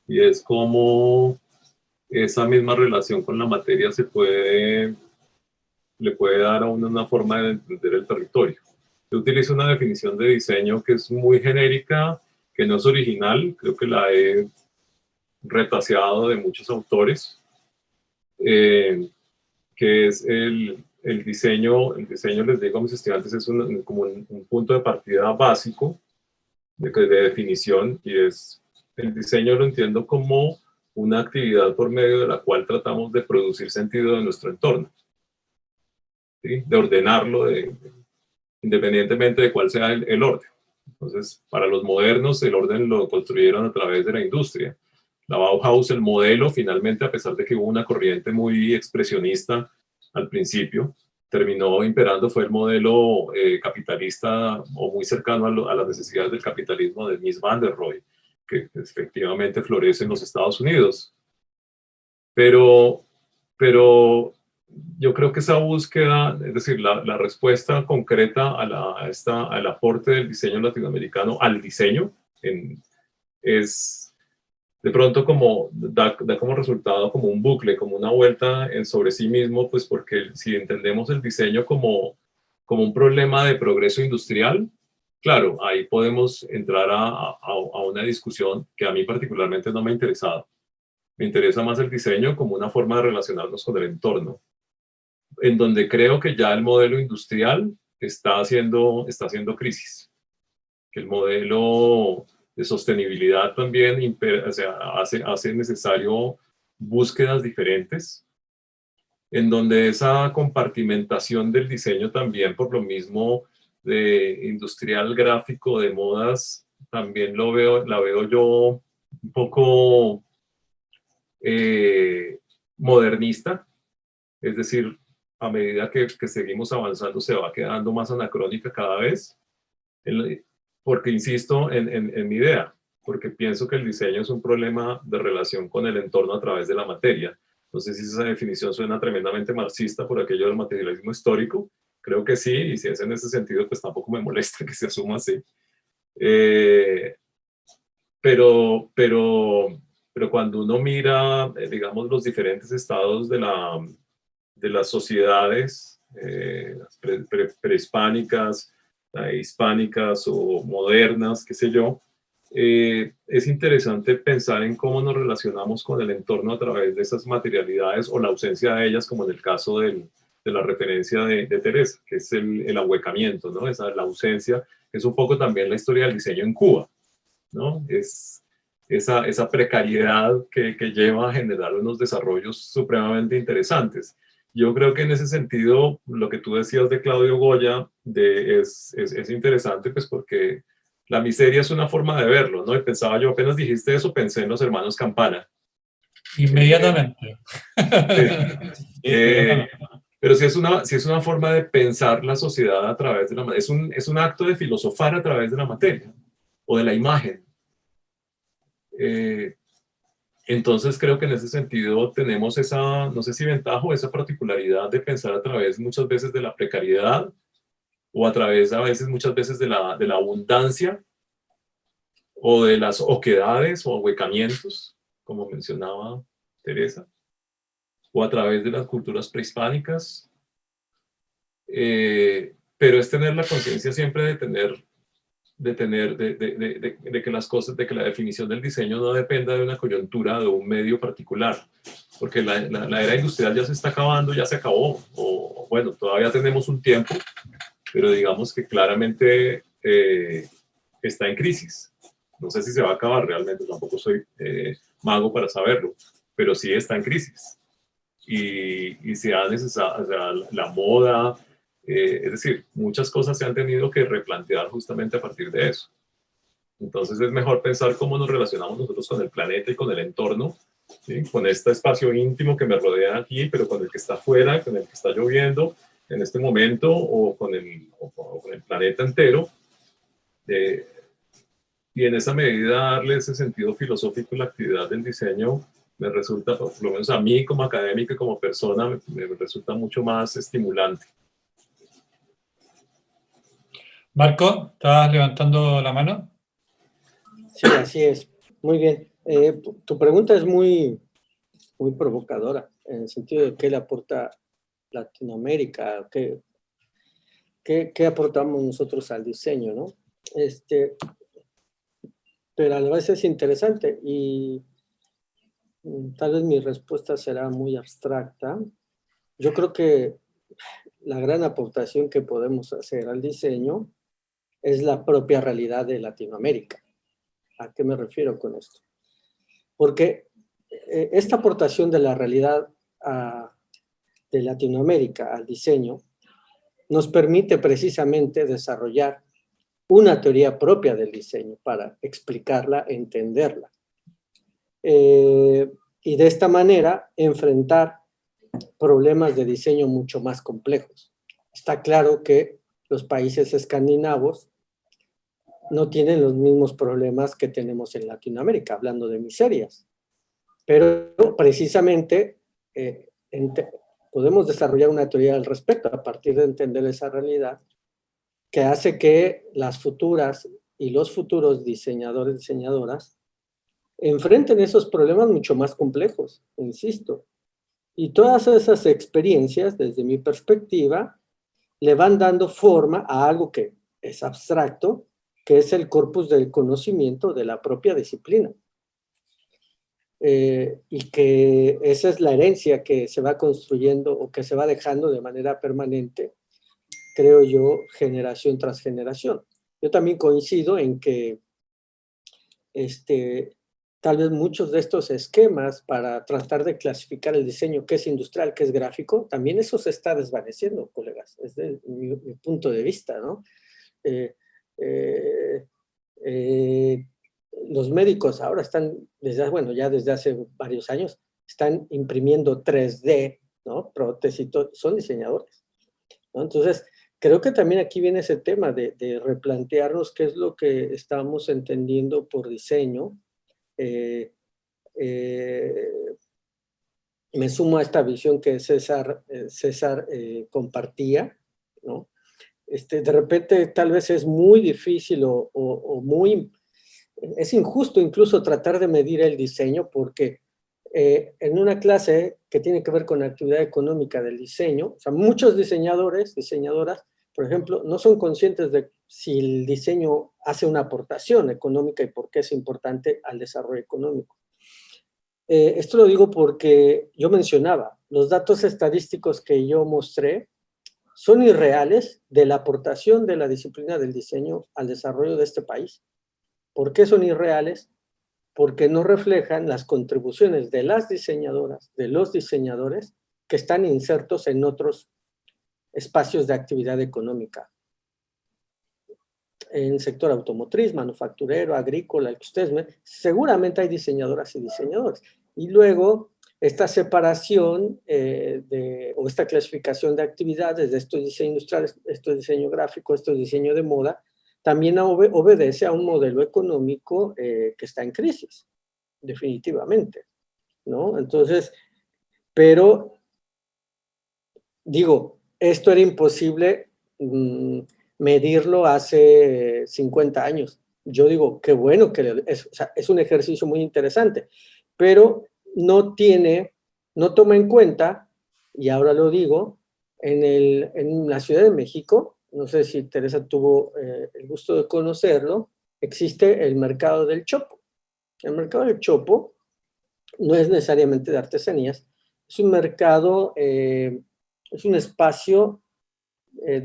y es como esa misma relación con la materia le puede dar a uno una forma de entender el territorio. Yo utilizo una definición de diseño que es muy genérica, que no es original, creo que la he retaseado de muchos autores, que es el diseño, les digo a mis estudiantes, es como un punto de partida básico de definición, y es el diseño lo entiendo como una actividad por medio de la cual tratamos de producir sentido de nuestro entorno, ¿sí? De ordenarlo, independientemente de cuál sea el orden. Entonces, para los modernos, el orden lo construyeron a través de la industria. La Bauhaus, el modelo, finalmente, a pesar de que hubo una corriente muy expresionista al principio, terminó imperando, fue el modelo capitalista o muy cercano a las necesidades del capitalismo de Mies van der Rohe, que efectivamente florece en los Estados Unidos. Pero yo creo que esa búsqueda, es decir, la respuesta concreta al aporte del diseño latinoamericano al diseño, es de pronto como da como resultado como un bucle, como una vuelta sobre sí mismo, pues porque si entendemos el diseño como un problema de progreso industrial, claro, ahí podemos entrar a una discusión que a mí particularmente no me ha interesado. Me interesa más el diseño como una forma de relacionarnos con el entorno, en donde creo que ya el modelo industrial está haciendo crisis, que el modelo de sostenibilidad también hace necesario búsquedas diferentes, en donde esa compartimentación del diseño también, por lo mismo de industrial gráfico, de modas, también la veo yo un poco modernista, es decir, a medida que seguimos avanzando se va quedando más anacrónica cada vez, porque insisto en mi idea, porque pienso que el diseño es un problema de relación con el entorno a través de la materia. No sé si esa definición suena tremendamente marxista por aquello del materialismo histórico, creo que sí, y si es en ese sentido, pues tampoco me molesta que se asuma así. Pero cuando uno mira, digamos, los diferentes estados de las sociedades prehispánicas, hispánicas o modernas, qué sé yo, es interesante pensar en cómo nos relacionamos con el entorno a través de esas materialidades o la ausencia de ellas, como en el caso de la referencia de Teresa, que es el ahuecamiento, ¿no? La ausencia, es un poco también la historia del diseño en Cuba, ¿no? Es esa precariedad que lleva a generar unos desarrollos supremamente interesantes. Yo creo que en ese sentido, lo que tú decías de Claudio Goya es interesante, pues porque la miseria es una forma de verlo, ¿no? Y pensaba yo, apenas dijiste eso, pensé en los hermanos Campana. Inmediatamente. Pero sí es una forma de pensar la sociedad a través de la materia. Es un acto de filosofar a través de la materia o de la imagen. Entonces creo que en ese sentido tenemos esa, no sé si ventaja o esa particularidad de pensar a través muchas veces de la precariedad o a través muchas veces de la abundancia o de las oquedades o ahuecamientos, como mencionaba Teresa, o a través de las culturas prehispánicas. Pero es tener la conciencia siempre de que las cosas, de que la definición del diseño no dependa de una coyuntura, de un medio particular, porque la era industrial ya se está acabando, ya se acabó, o bueno, todavía tenemos un tiempo, pero digamos que claramente está en crisis. No sé si se va a acabar realmente, tampoco soy mago para saberlo, pero sí está en crisis. Y se ha necesario, o sea, la moda, es decir, muchas cosas se han tenido que replantear justamente a partir de eso. Entonces es mejor pensar cómo nos relacionamos nosotros con el planeta y con el entorno, ¿sí? Con este espacio íntimo que me rodea aquí, pero con el que está afuera, con el que está lloviendo en este momento, o con el planeta entero. Y en esa medida darle ese sentido filosófico a la actividad del diseño me resulta, por lo menos a mí como académico y como persona, me resulta mucho más estimulante. Marco, ¿estás levantando la mano? Sí, así es. Muy bien. Tu pregunta es muy provocadora, en el sentido de qué le aporta Latinoamérica, qué aportamos nosotros al diseño, ¿no? Pero a la vez es interesante y tal vez mi respuesta será muy abstracta. Yo creo que la gran aportación que podemos hacer al diseño es la propia realidad de Latinoamérica. ¿A qué me refiero con esto? Porque esta aportación de la realidad de Latinoamérica al diseño nos permite precisamente desarrollar una teoría propia del diseño para explicarla, entenderla. Y de esta manera enfrentar problemas de diseño mucho más complejos. Está claro que los países escandinavos no tienen los mismos problemas que tenemos en Latinoamérica, hablando de miserias. Pero precisamente podemos desarrollar una teoría al respecto a partir de entender esa realidad que hace que las futuras y los futuros diseñadores, diseñadoras, enfrenten esos problemas mucho más complejos, insisto. Y todas esas experiencias, desde mi perspectiva, le van dando forma a algo que es abstracto, que es el corpus del conocimiento de la propia disciplina. Y que esa es la herencia que se va construyendo o que se va dejando de manera permanente, creo yo, generación tras generación. Yo también coincido en que tal vez muchos de estos esquemas para tratar de clasificar el diseño, qué es industrial, qué es gráfico, también eso se está desvaneciendo, colegas, desde mi punto de vista, ¿no? Los médicos ahora están, ya desde hace varios años, están imprimiendo 3D, ¿no? Prótesis, son diseñadores, ¿no? Entonces, creo que también aquí viene ese tema de replantearnos qué es lo que estamos entendiendo por diseño. Me sumo a esta visión que César compartía, ¿no? De repente tal vez es muy difícil es injusto incluso tratar de medir el diseño porque en una clase que tiene que ver con la actividad económica del diseño, o sea, muchos diseñadores, diseñadoras, por ejemplo, no son conscientes de si el diseño hace una aportación económica y por qué es importante al desarrollo económico. Esto lo digo porque yo mencionaba, los datos estadísticos que yo mostré son irreales de la aportación de la disciplina del diseño al desarrollo de este país. ¿Por qué son irreales? Porque no reflejan las contribuciones de las diseñadoras, de los diseñadores que están insertos en otros espacios de actividad económica. En el sector automotriz, manufacturero, agrícola, el que ustedes ven, seguramente hay diseñadoras y diseñadores. Y luego, esta separación o esta clasificación de actividades, de esto es diseño industrial, esto es diseño gráfico, esto es diseño de moda, también obedece a un modelo económico que está en crisis, definitivamente, ¿no? Entonces, pero, digo, esto era imposible medirlo hace 50 años. Yo digo, qué bueno que es un ejercicio muy interesante, pero no toma en cuenta, y ahora lo digo, en la Ciudad de México, no sé si Teresa tuvo el gusto de conocerlo, existe el mercado del Chopo. El mercado del Chopo no es necesariamente de artesanías, es un mercado, es un espacio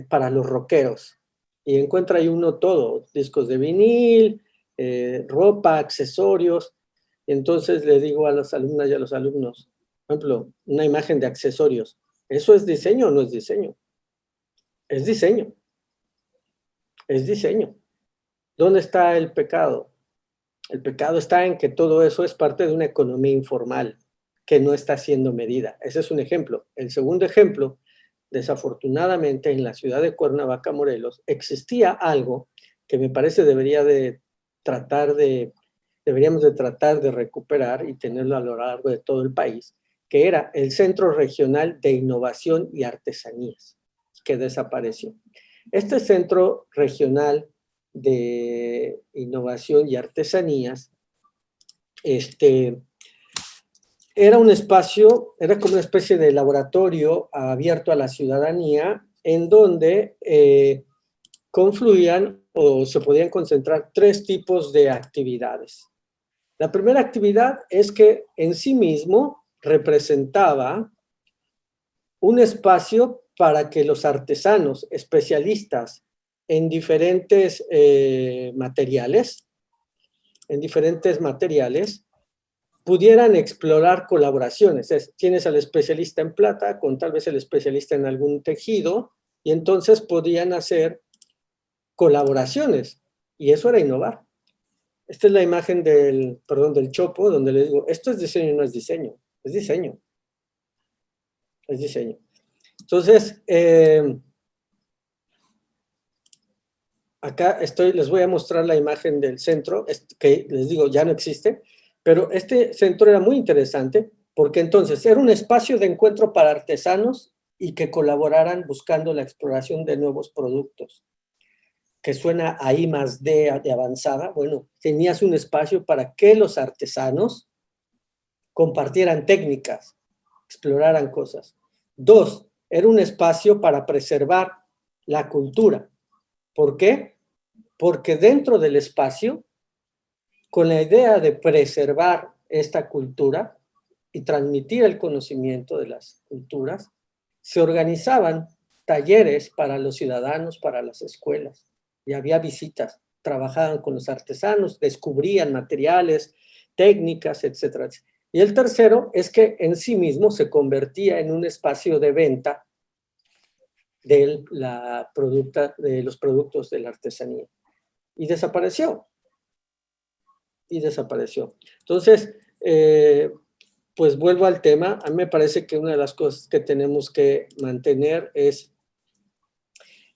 para los rockeros. Y encuentra ahí uno todo, discos de vinil, ropa, accesorios. Y entonces le digo a las alumnas y a los alumnos, por ejemplo, una imagen de accesorios. ¿Eso es diseño o no es diseño? Es diseño. Es diseño. ¿Dónde está el pecado? El pecado está en que todo eso es parte de una economía informal que no está siendo medida. Ese es un ejemplo. El segundo ejemplo, desafortunadamente en la ciudad de Cuernavaca, Morelos, existía algo que me parece deberíamos de tratar de recuperar y tenerlo a lo largo de todo el país, que era el Centro Regional de Innovación y Artesanías, que desapareció. Este Centro Regional de Innovación y Artesanías, era un espacio, era como una especie de laboratorio abierto a la ciudadanía, en donde confluían o se podían concentrar 3 tipos de actividades. La primera actividad es que en sí mismo representaba un espacio para que los artesanos especialistas en diferentes materiales, pudieran explorar colaboraciones. Tienes al especialista en plata con tal vez el especialista en algún tejido, y entonces podían hacer colaboraciones, y eso era innovar. Esta es la imagen del chopo, donde les digo, esto es diseño, no es diseño, es diseño. Es diseño. Entonces, acá les voy a mostrar la imagen del centro, que les digo, ya no existe, pero este centro era muy interesante, porque entonces era un espacio de encuentro para artesanos y que colaboraran buscando la exploración de nuevos productos. Que suena a I+D de avanzada. Bueno, tenías un espacio para que los artesanos compartieran técnicas, exploraran cosas. 2, era un espacio para preservar la cultura. ¿Por qué? Porque dentro del espacio, con la idea de preservar esta cultura y transmitir el conocimiento de las culturas, se organizaban talleres para los ciudadanos, para las escuelas, y había visitas, trabajaban con los artesanos, descubrían materiales, técnicas, etc. Y el tercero es que en sí mismo se convertía en un espacio de venta de los productos de la artesanía. Y desapareció. Entonces, pues vuelvo al tema. A mí me parece que una de las cosas que tenemos que mantener es,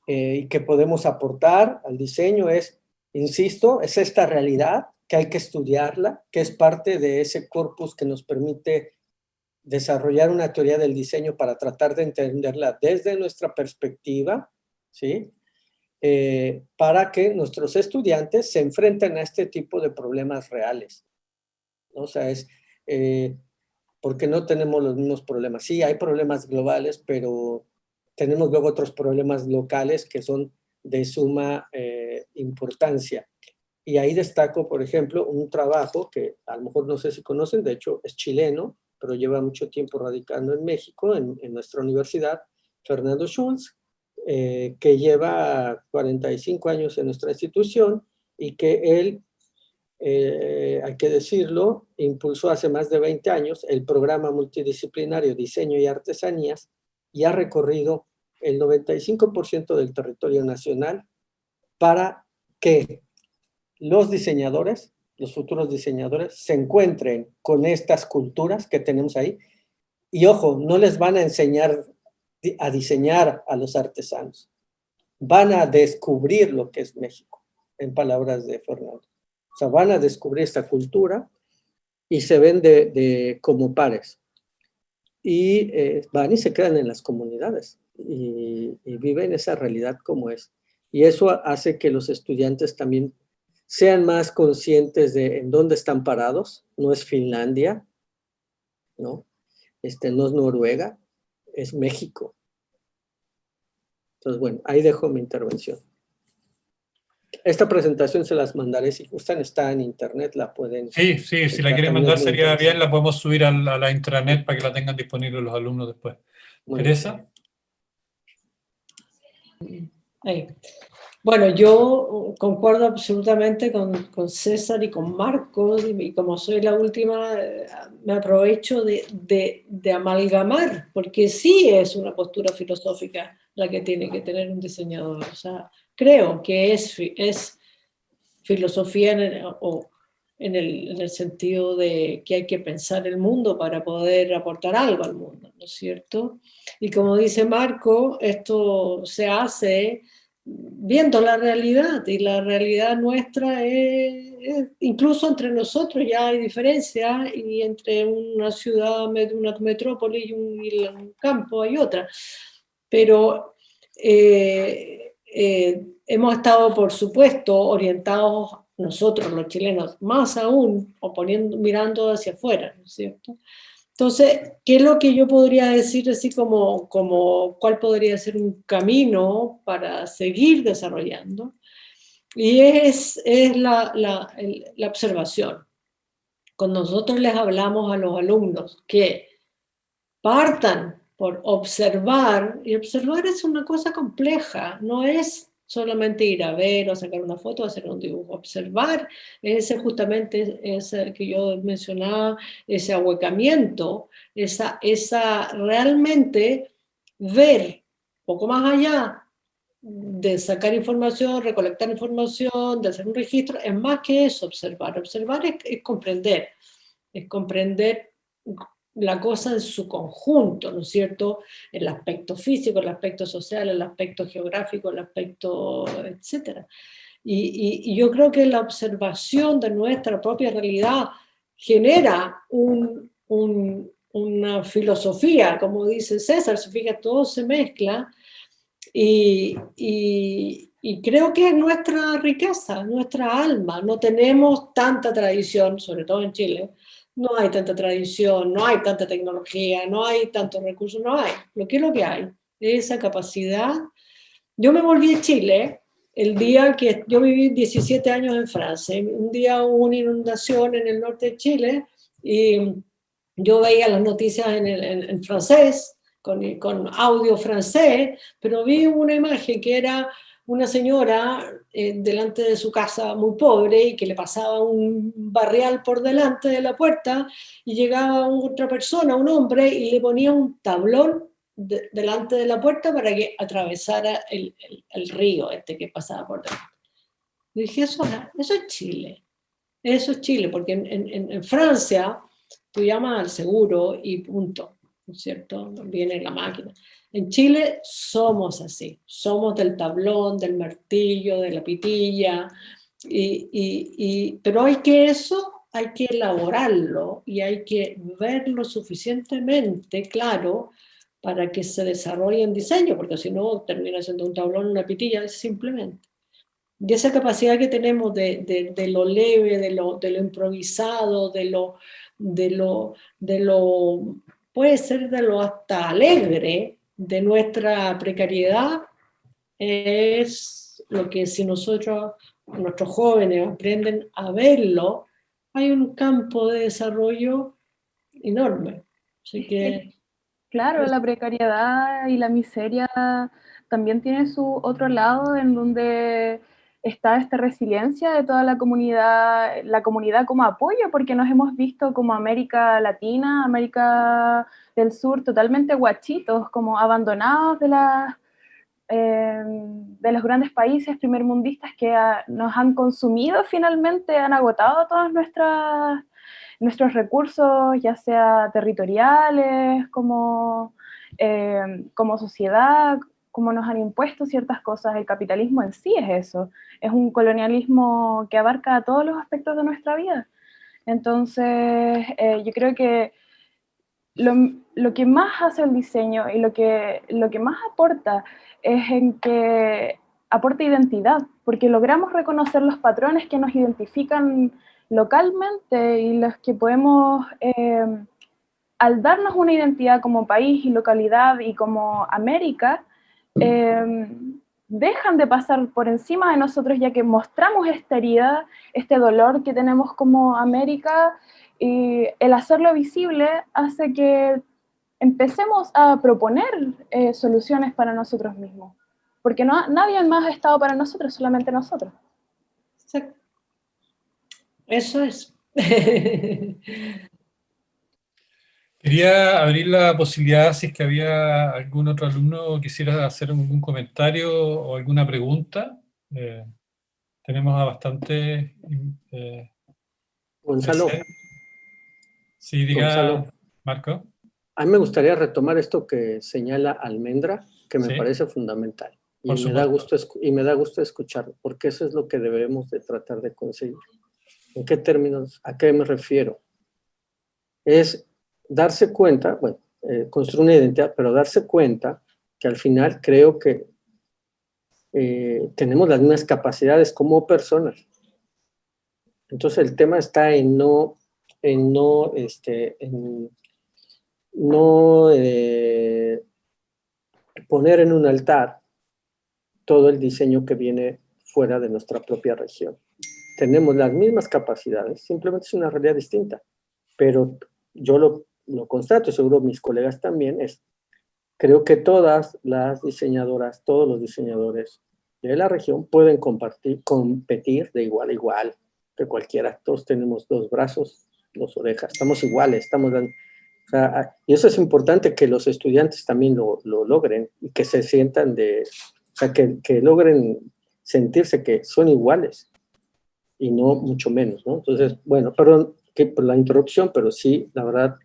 y que podemos aportar al diseño es, insisto, es esta realidad que hay que estudiarla, que es parte de ese corpus que nos permite desarrollar una teoría del diseño para tratar de entenderla desde nuestra perspectiva, ¿sí? Para que nuestros estudiantes se enfrenten a este tipo de problemas reales, ¿no? O sea, porque no tenemos los mismos problemas. Sí, hay problemas globales, pero tenemos luego otros problemas locales que son de suma importancia. Y ahí destaco, por ejemplo, un trabajo que a lo mejor no sé si conocen, de hecho es chileno, pero lleva mucho tiempo radicando en México, en nuestra universidad, Fernando Schulz, que lleva 45 años en nuestra institución y que él, hay que decirlo, impulsó hace más de 20 años el programa multidisciplinario Diseño y Artesanías y ha recorrido el 95% del territorio nacional para que los diseñadores, los futuros diseñadores, se encuentren con estas culturas que tenemos ahí. Y ojo, no les van a enseñar a diseñar a los artesanos. Van a descubrir lo que es México, en palabras de Fernando. O sea, van a descubrir esta cultura y se ven como pares. Y van y se quedan en las comunidades y viven esa realidad como es. Y eso hace que los estudiantes también sean más conscientes de en dónde están parados. No es Finlandia, ¿no? No es Noruega, es México. Entonces, bueno, ahí dejo mi intervención. Esta presentación se las mandaré, si gustan, está en internet, la pueden... Sí, si la quieren mandar sería bien, la podemos subir a la intranet para que la tengan disponible los alumnos después. ¿Teresa? Ahí. Bueno, yo concuerdo absolutamente con César y con Marcos, y como soy la última, me aprovecho de amalgamar, porque sí es una postura filosófica la que tiene que tener un diseñador. O sea, creo que es filosofía en el sentido de que hay que pensar el mundo para poder aportar algo al mundo, ¿no es cierto? Y como dice Marco, esto se hace viendo la realidad, y la realidad nuestra incluso entre nosotros ya hay diferencia, y entre una ciudad, una metrópoli y un campo hay otra. Pero hemos estado, por supuesto, orientados nosotros, los chilenos, más aún, mirando hacia afuera, ¿no es cierto? Entonces, ¿qué es lo que yo podría decir así como cuál podría ser un camino para seguir desarrollando? Y es la observación. Cuando nosotros les hablamos a los alumnos que partan por observar, y observar es una cosa compleja, no es solamente ir a ver o sacar una foto o hacer un dibujo. Observar es justamente ese que yo mencionaba, ese ahuecamiento, esa realmente ver poco más allá de sacar información, recolectar información, de hacer un registro, es más que eso observar. Observar es comprender la cosa en su conjunto, ¿no es cierto? El aspecto físico, el aspecto social, el aspecto geográfico, el aspecto, etcétera. Y yo creo que la observación de nuestra propia realidad genera una filosofía, como dice César, se fija, todo se mezcla, y creo que es nuestra riqueza, nuestra alma. No tenemos tanta tradición, sobre todo en Chile, no hay tanta tradición, no hay tanta tecnología, no hay tantos recursos, no hay. Lo que hay es esa capacidad. Yo me volví a Chile el día que yo viví 17 años en Francia. Un día hubo una inundación en el norte de Chile y yo veía las noticias en francés, con audio francés, pero vi una imagen que era una señora delante de su casa muy pobre y que le pasaba un barrial por delante de la puerta y llegaba otra persona, un hombre, y le ponía un tablón delante de la puerta para que atravesara el río que pasaba por delante. Y dije, eso es Chile. Eso es Chile, porque en Francia tú llamas al seguro y punto, ¿no es cierto? Viene la máquina. En Chile somos así, somos del tablón, del martillo, de la pitilla, pero hay que elaborarlo y hay que verlo suficientemente claro para que se desarrolle en diseño, porque si no termina siendo un tablón, una pitilla, simplemente. Y esa capacidad que tenemos de lo leve, de lo improvisado, puede ser de lo hasta alegre de nuestra precariedad, es lo que si nuestros jóvenes aprenden a verlo, hay un campo de desarrollo enorme. Así que... Claro, la precariedad y la miseria también tiene su otro lado en donde está esta resiliencia de toda la comunidad como apoyo, porque nos hemos visto como América Latina, América del Sur, totalmente guachitos, como abandonados de los grandes países primermundistas que nos han consumido finalmente, han agotado todas nuestros recursos, ya sea territoriales, como sociedad, como nos han impuesto ciertas cosas. El capitalismo en sí es eso, es un colonialismo que abarca todos los aspectos de nuestra vida. Entonces, yo creo que lo que más hace el diseño y lo que más aporta es en que aporta identidad, porque logramos reconocer los patrones que nos identifican localmente y los que podemos, al darnos una identidad como país y localidad y como América, dejan de pasar por encima de nosotros, ya que mostramos esta herida, este dolor que tenemos como América, y el hacerlo visible hace que empecemos a proponer soluciones para nosotros mismos, porque nadie más ha estado para nosotros, solamente nosotros. Exacto. Eso es. Quería abrir la posibilidad, si es que había algún otro alumno que quisiera hacer algún comentario o alguna pregunta. tenemos a bastante... Gonzalo, sí, diga, Gonzalo, Marco. a mí me gustaría retomar esto que señala Almendra, que me Sí, parece fundamental. por Y me da supuesto. gusto escucharlo, porque eso es lo que debemos de tratar de conseguir. ¿En qué términos? ¿A qué me refiero? Es darse cuenta, bueno, construir una identidad, pero darse cuenta que al final creo que tenemos las mismas capacidades como personas. Entonces el tema está en no poner en un altar todo el diseño que viene fuera de nuestra propia región. Tenemos las mismas capacidades, simplemente es una realidad distinta, pero yo lo constato, seguro mis colegas también, creo que todas las diseñadoras, todos los diseñadores de la región pueden competir de igual a igual, que cualquiera. Todos tenemos 2 brazos, 2 orejas, estamos iguales, o sea, y eso es importante que los estudiantes también lo logren y que se sientan o sea, que logren sentirse que son iguales y no mucho menos, ¿no? Entonces, bueno, perdón por la interrupción, pero sí, la verdad,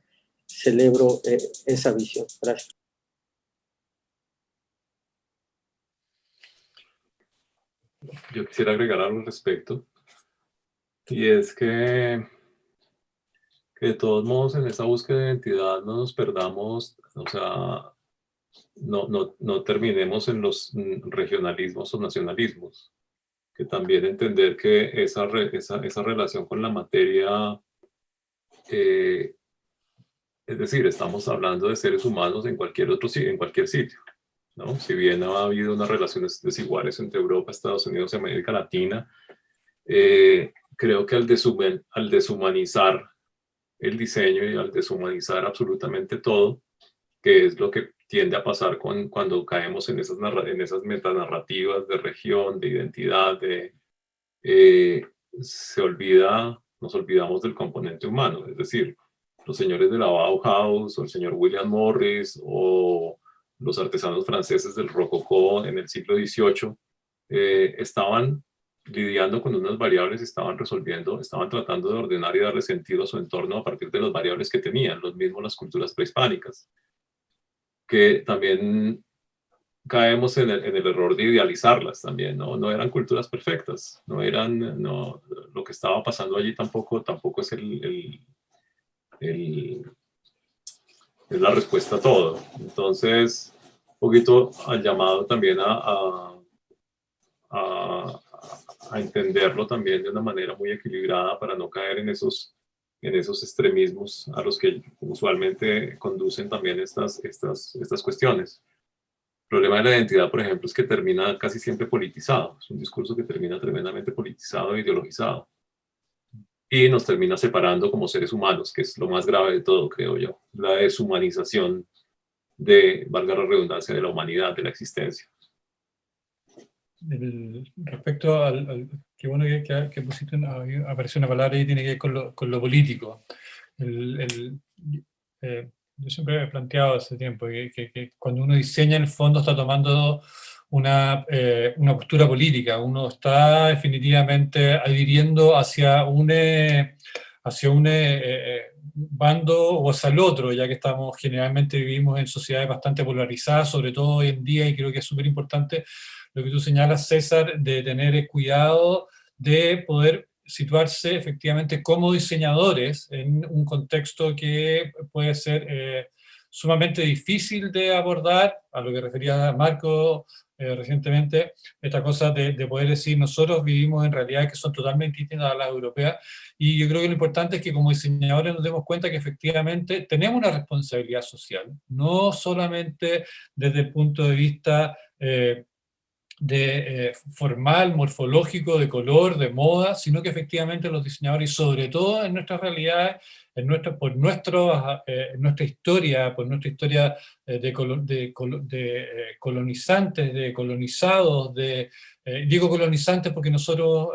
celebro esa visión. Gracias. Yo quisiera agregar algo al respecto, y es que de todos modos en esa búsqueda de identidad no nos perdamos, o sea, no terminemos en los regionalismos o nacionalismos, que también entender que esa relación con la materia, es decir, estamos hablando de seres humanos en cualquier en cualquier sitio, ¿no? Si bien ha habido unas relaciones desiguales entre Europa, Estados Unidos y América Latina, creo que al deshumanizar el diseño y al deshumanizar absolutamente todo, que es lo que tiende a pasar cuando caemos en esas metanarrativas de región, de identidad, nos olvidamos del componente humano, es decir, los señores de la Bauhaus o el señor William Morris o los artesanos franceses del Rococó en el siglo XVIII estaban lidiando con unas variables, estaban tratando de ordenar y darle sentido a su entorno a partir de las variables que tenían, los mismos las culturas prehispánicas, que también caemos en el error de idealizarlas también, ¿no? No eran culturas perfectas, lo que estaba pasando allí tampoco es es la respuesta a todo. Entonces, un poquito al llamado también a entenderlo también de una manera muy equilibrada para no caer en esos extremismos a los que usualmente conducen también estas cuestiones. El problema de la identidad, por ejemplo, es que termina casi siempre politizado. Es un discurso que termina tremendamente politizado e ideologizado. Y nos termina separando como seres humanos, que es lo más grave de todo, creo yo. La deshumanización valga la redundancia, de la humanidad, de la existencia. Respecto qué bueno que pusiste, apareció una palabra y tiene que ver con lo político. Yo siempre he planteado hace tiempo que cuando uno diseña, en el fondo está tomando una postura política, uno está definitivamente adhiriendo hacia un bando o hacia el otro, ya que generalmente vivimos en sociedades bastante polarizadas, sobre todo hoy en día, y creo que es súper importante lo que tú señalas, César, de tener cuidado de poder situarse efectivamente como diseñadores en un contexto que puede ser sumamente difícil de abordar, a lo que refería Marco recientemente, esta cosa de poder decir nosotros vivimos en realidades que son totalmente distintas a las europeas, y yo creo que lo importante es que como diseñadores nos demos cuenta que efectivamente tenemos una responsabilidad social, no solamente desde el punto de vista formal, morfológico, de color, de moda, sino que efectivamente los diseñadores, y sobre todo en nuestras realidades, por nuestra historia de colonizantes, de colonizados, digo colonizantes porque nosotros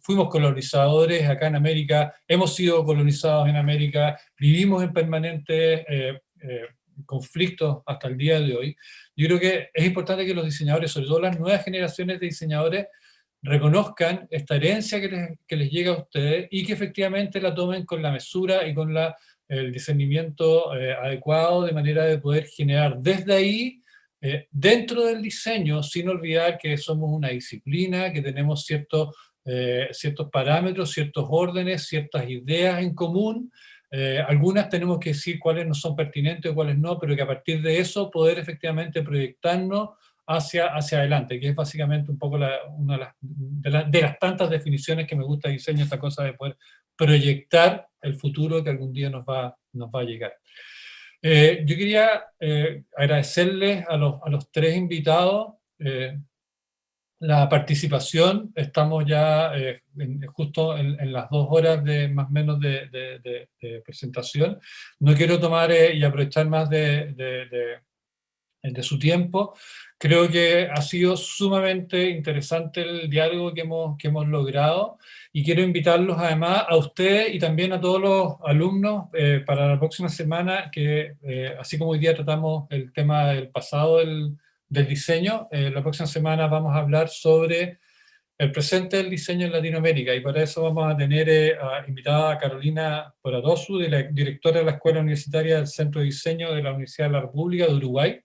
fuimos colonizadores acá en América, hemos sido colonizados en América, vivimos en permanentes conflictos hasta el día de hoy. Yo creo que es importante que los diseñadores, sobre todo las nuevas generaciones de diseñadores, reconozcan esta herencia que les llega a ustedes y que efectivamente la tomen con la mesura y con el discernimiento adecuado, de manera de poder generar desde ahí, dentro del diseño, sin olvidar que somos una disciplina, que tenemos ciertos parámetros, ciertos órdenes, ciertas ideas en común. Algunas tenemos que decir cuáles no son pertinentes o cuáles no, pero que a partir de eso poder efectivamente proyectarnos hacia adelante, que es básicamente un poco una de las tantas definiciones que me gusta de diseño, esta cosa de poder proyectar el futuro que algún día nos va a llegar. Yo quería agradecerles a los tres invitados la participación. Estamos ya justo en las 2 horas más o menos de presentación. No quiero tomar y aprovechar más de su tiempo. Creo que ha sido sumamente interesante el diálogo que hemos logrado, y quiero invitarlos además a ustedes y también a todos los alumnos para la próxima semana, que así como hoy día tratamos el tema del pasado del diseño, la próxima semana vamos a hablar sobre el presente del diseño en Latinoamérica, y para eso vamos a tener invitada a Carolina Poratosu, directora de la Escuela Universitaria del Centro de Diseño de la Universidad de la República de Uruguay.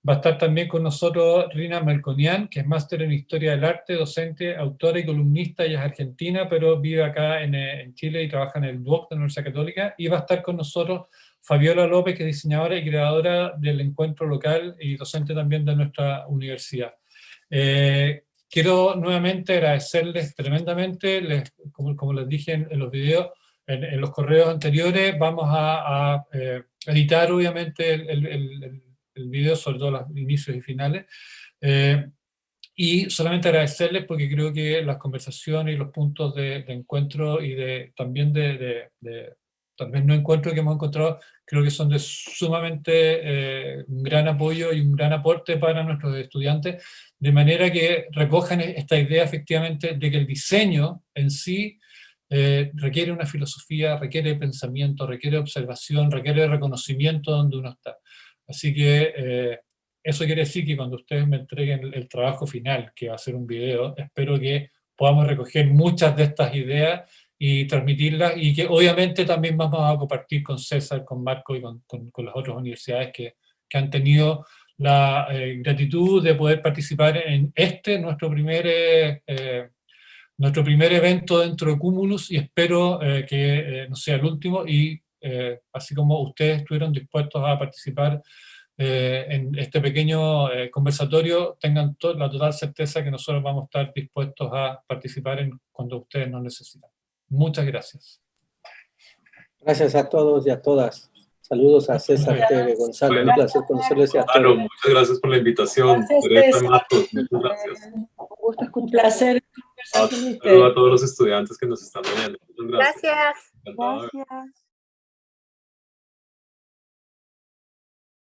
Va a estar también con nosotros Rina Melconian, que es máster en Historia del Arte, docente, autora y columnista. Ella es argentina, pero vive acá en Chile y trabaja en el DUOC de la Universidad Católica. Y va a estar con nosotros Fabiola López, que es diseñadora y creadora del encuentro local y docente también de nuestra universidad. Quiero nuevamente agradecerles tremendamente. Como les dije en los videos, en los correos anteriores, vamos a editar obviamente el video, sobre todo los inicios y finales, y solamente agradecerles porque creo que las conversaciones y los puntos de encuentro y también también no encuentro que hemos encontrado, creo que son de sumamente un gran apoyo y un gran aporte para nuestros estudiantes, de manera que recojan esta idea efectivamente de que el diseño en sí requiere una filosofía, requiere pensamiento, requiere observación, requiere reconocimiento donde uno está. Así que eso quiere decir que cuando ustedes me entreguen el trabajo final, que va a ser un video, espero que podamos recoger muchas de estas ideas y transmitirlas, y que obviamente también vamos a compartir con César, con Marco y con las otras universidades que han tenido la gratitud de poder participar en nuestro primer evento dentro de Cumulus, y espero que no sea el último, y así como ustedes estuvieron dispuestos a participar en este pequeño conversatorio, tengan la total certeza que nosotros vamos a estar dispuestos a participar cuando ustedes nos necesitan. Muchas gracias. Gracias a todos y a todas. Saludos a César, Tere, Gonzalo. Bueno, un placer conocerles a todos. Muchas gracias por la invitación. Gracias, Marcos, muchas gracias. Un placer conversar con Saludos ustedes. a todos los estudiantes que nos están viendo. Muchas gracias. Gracias. Encantado. Gracias.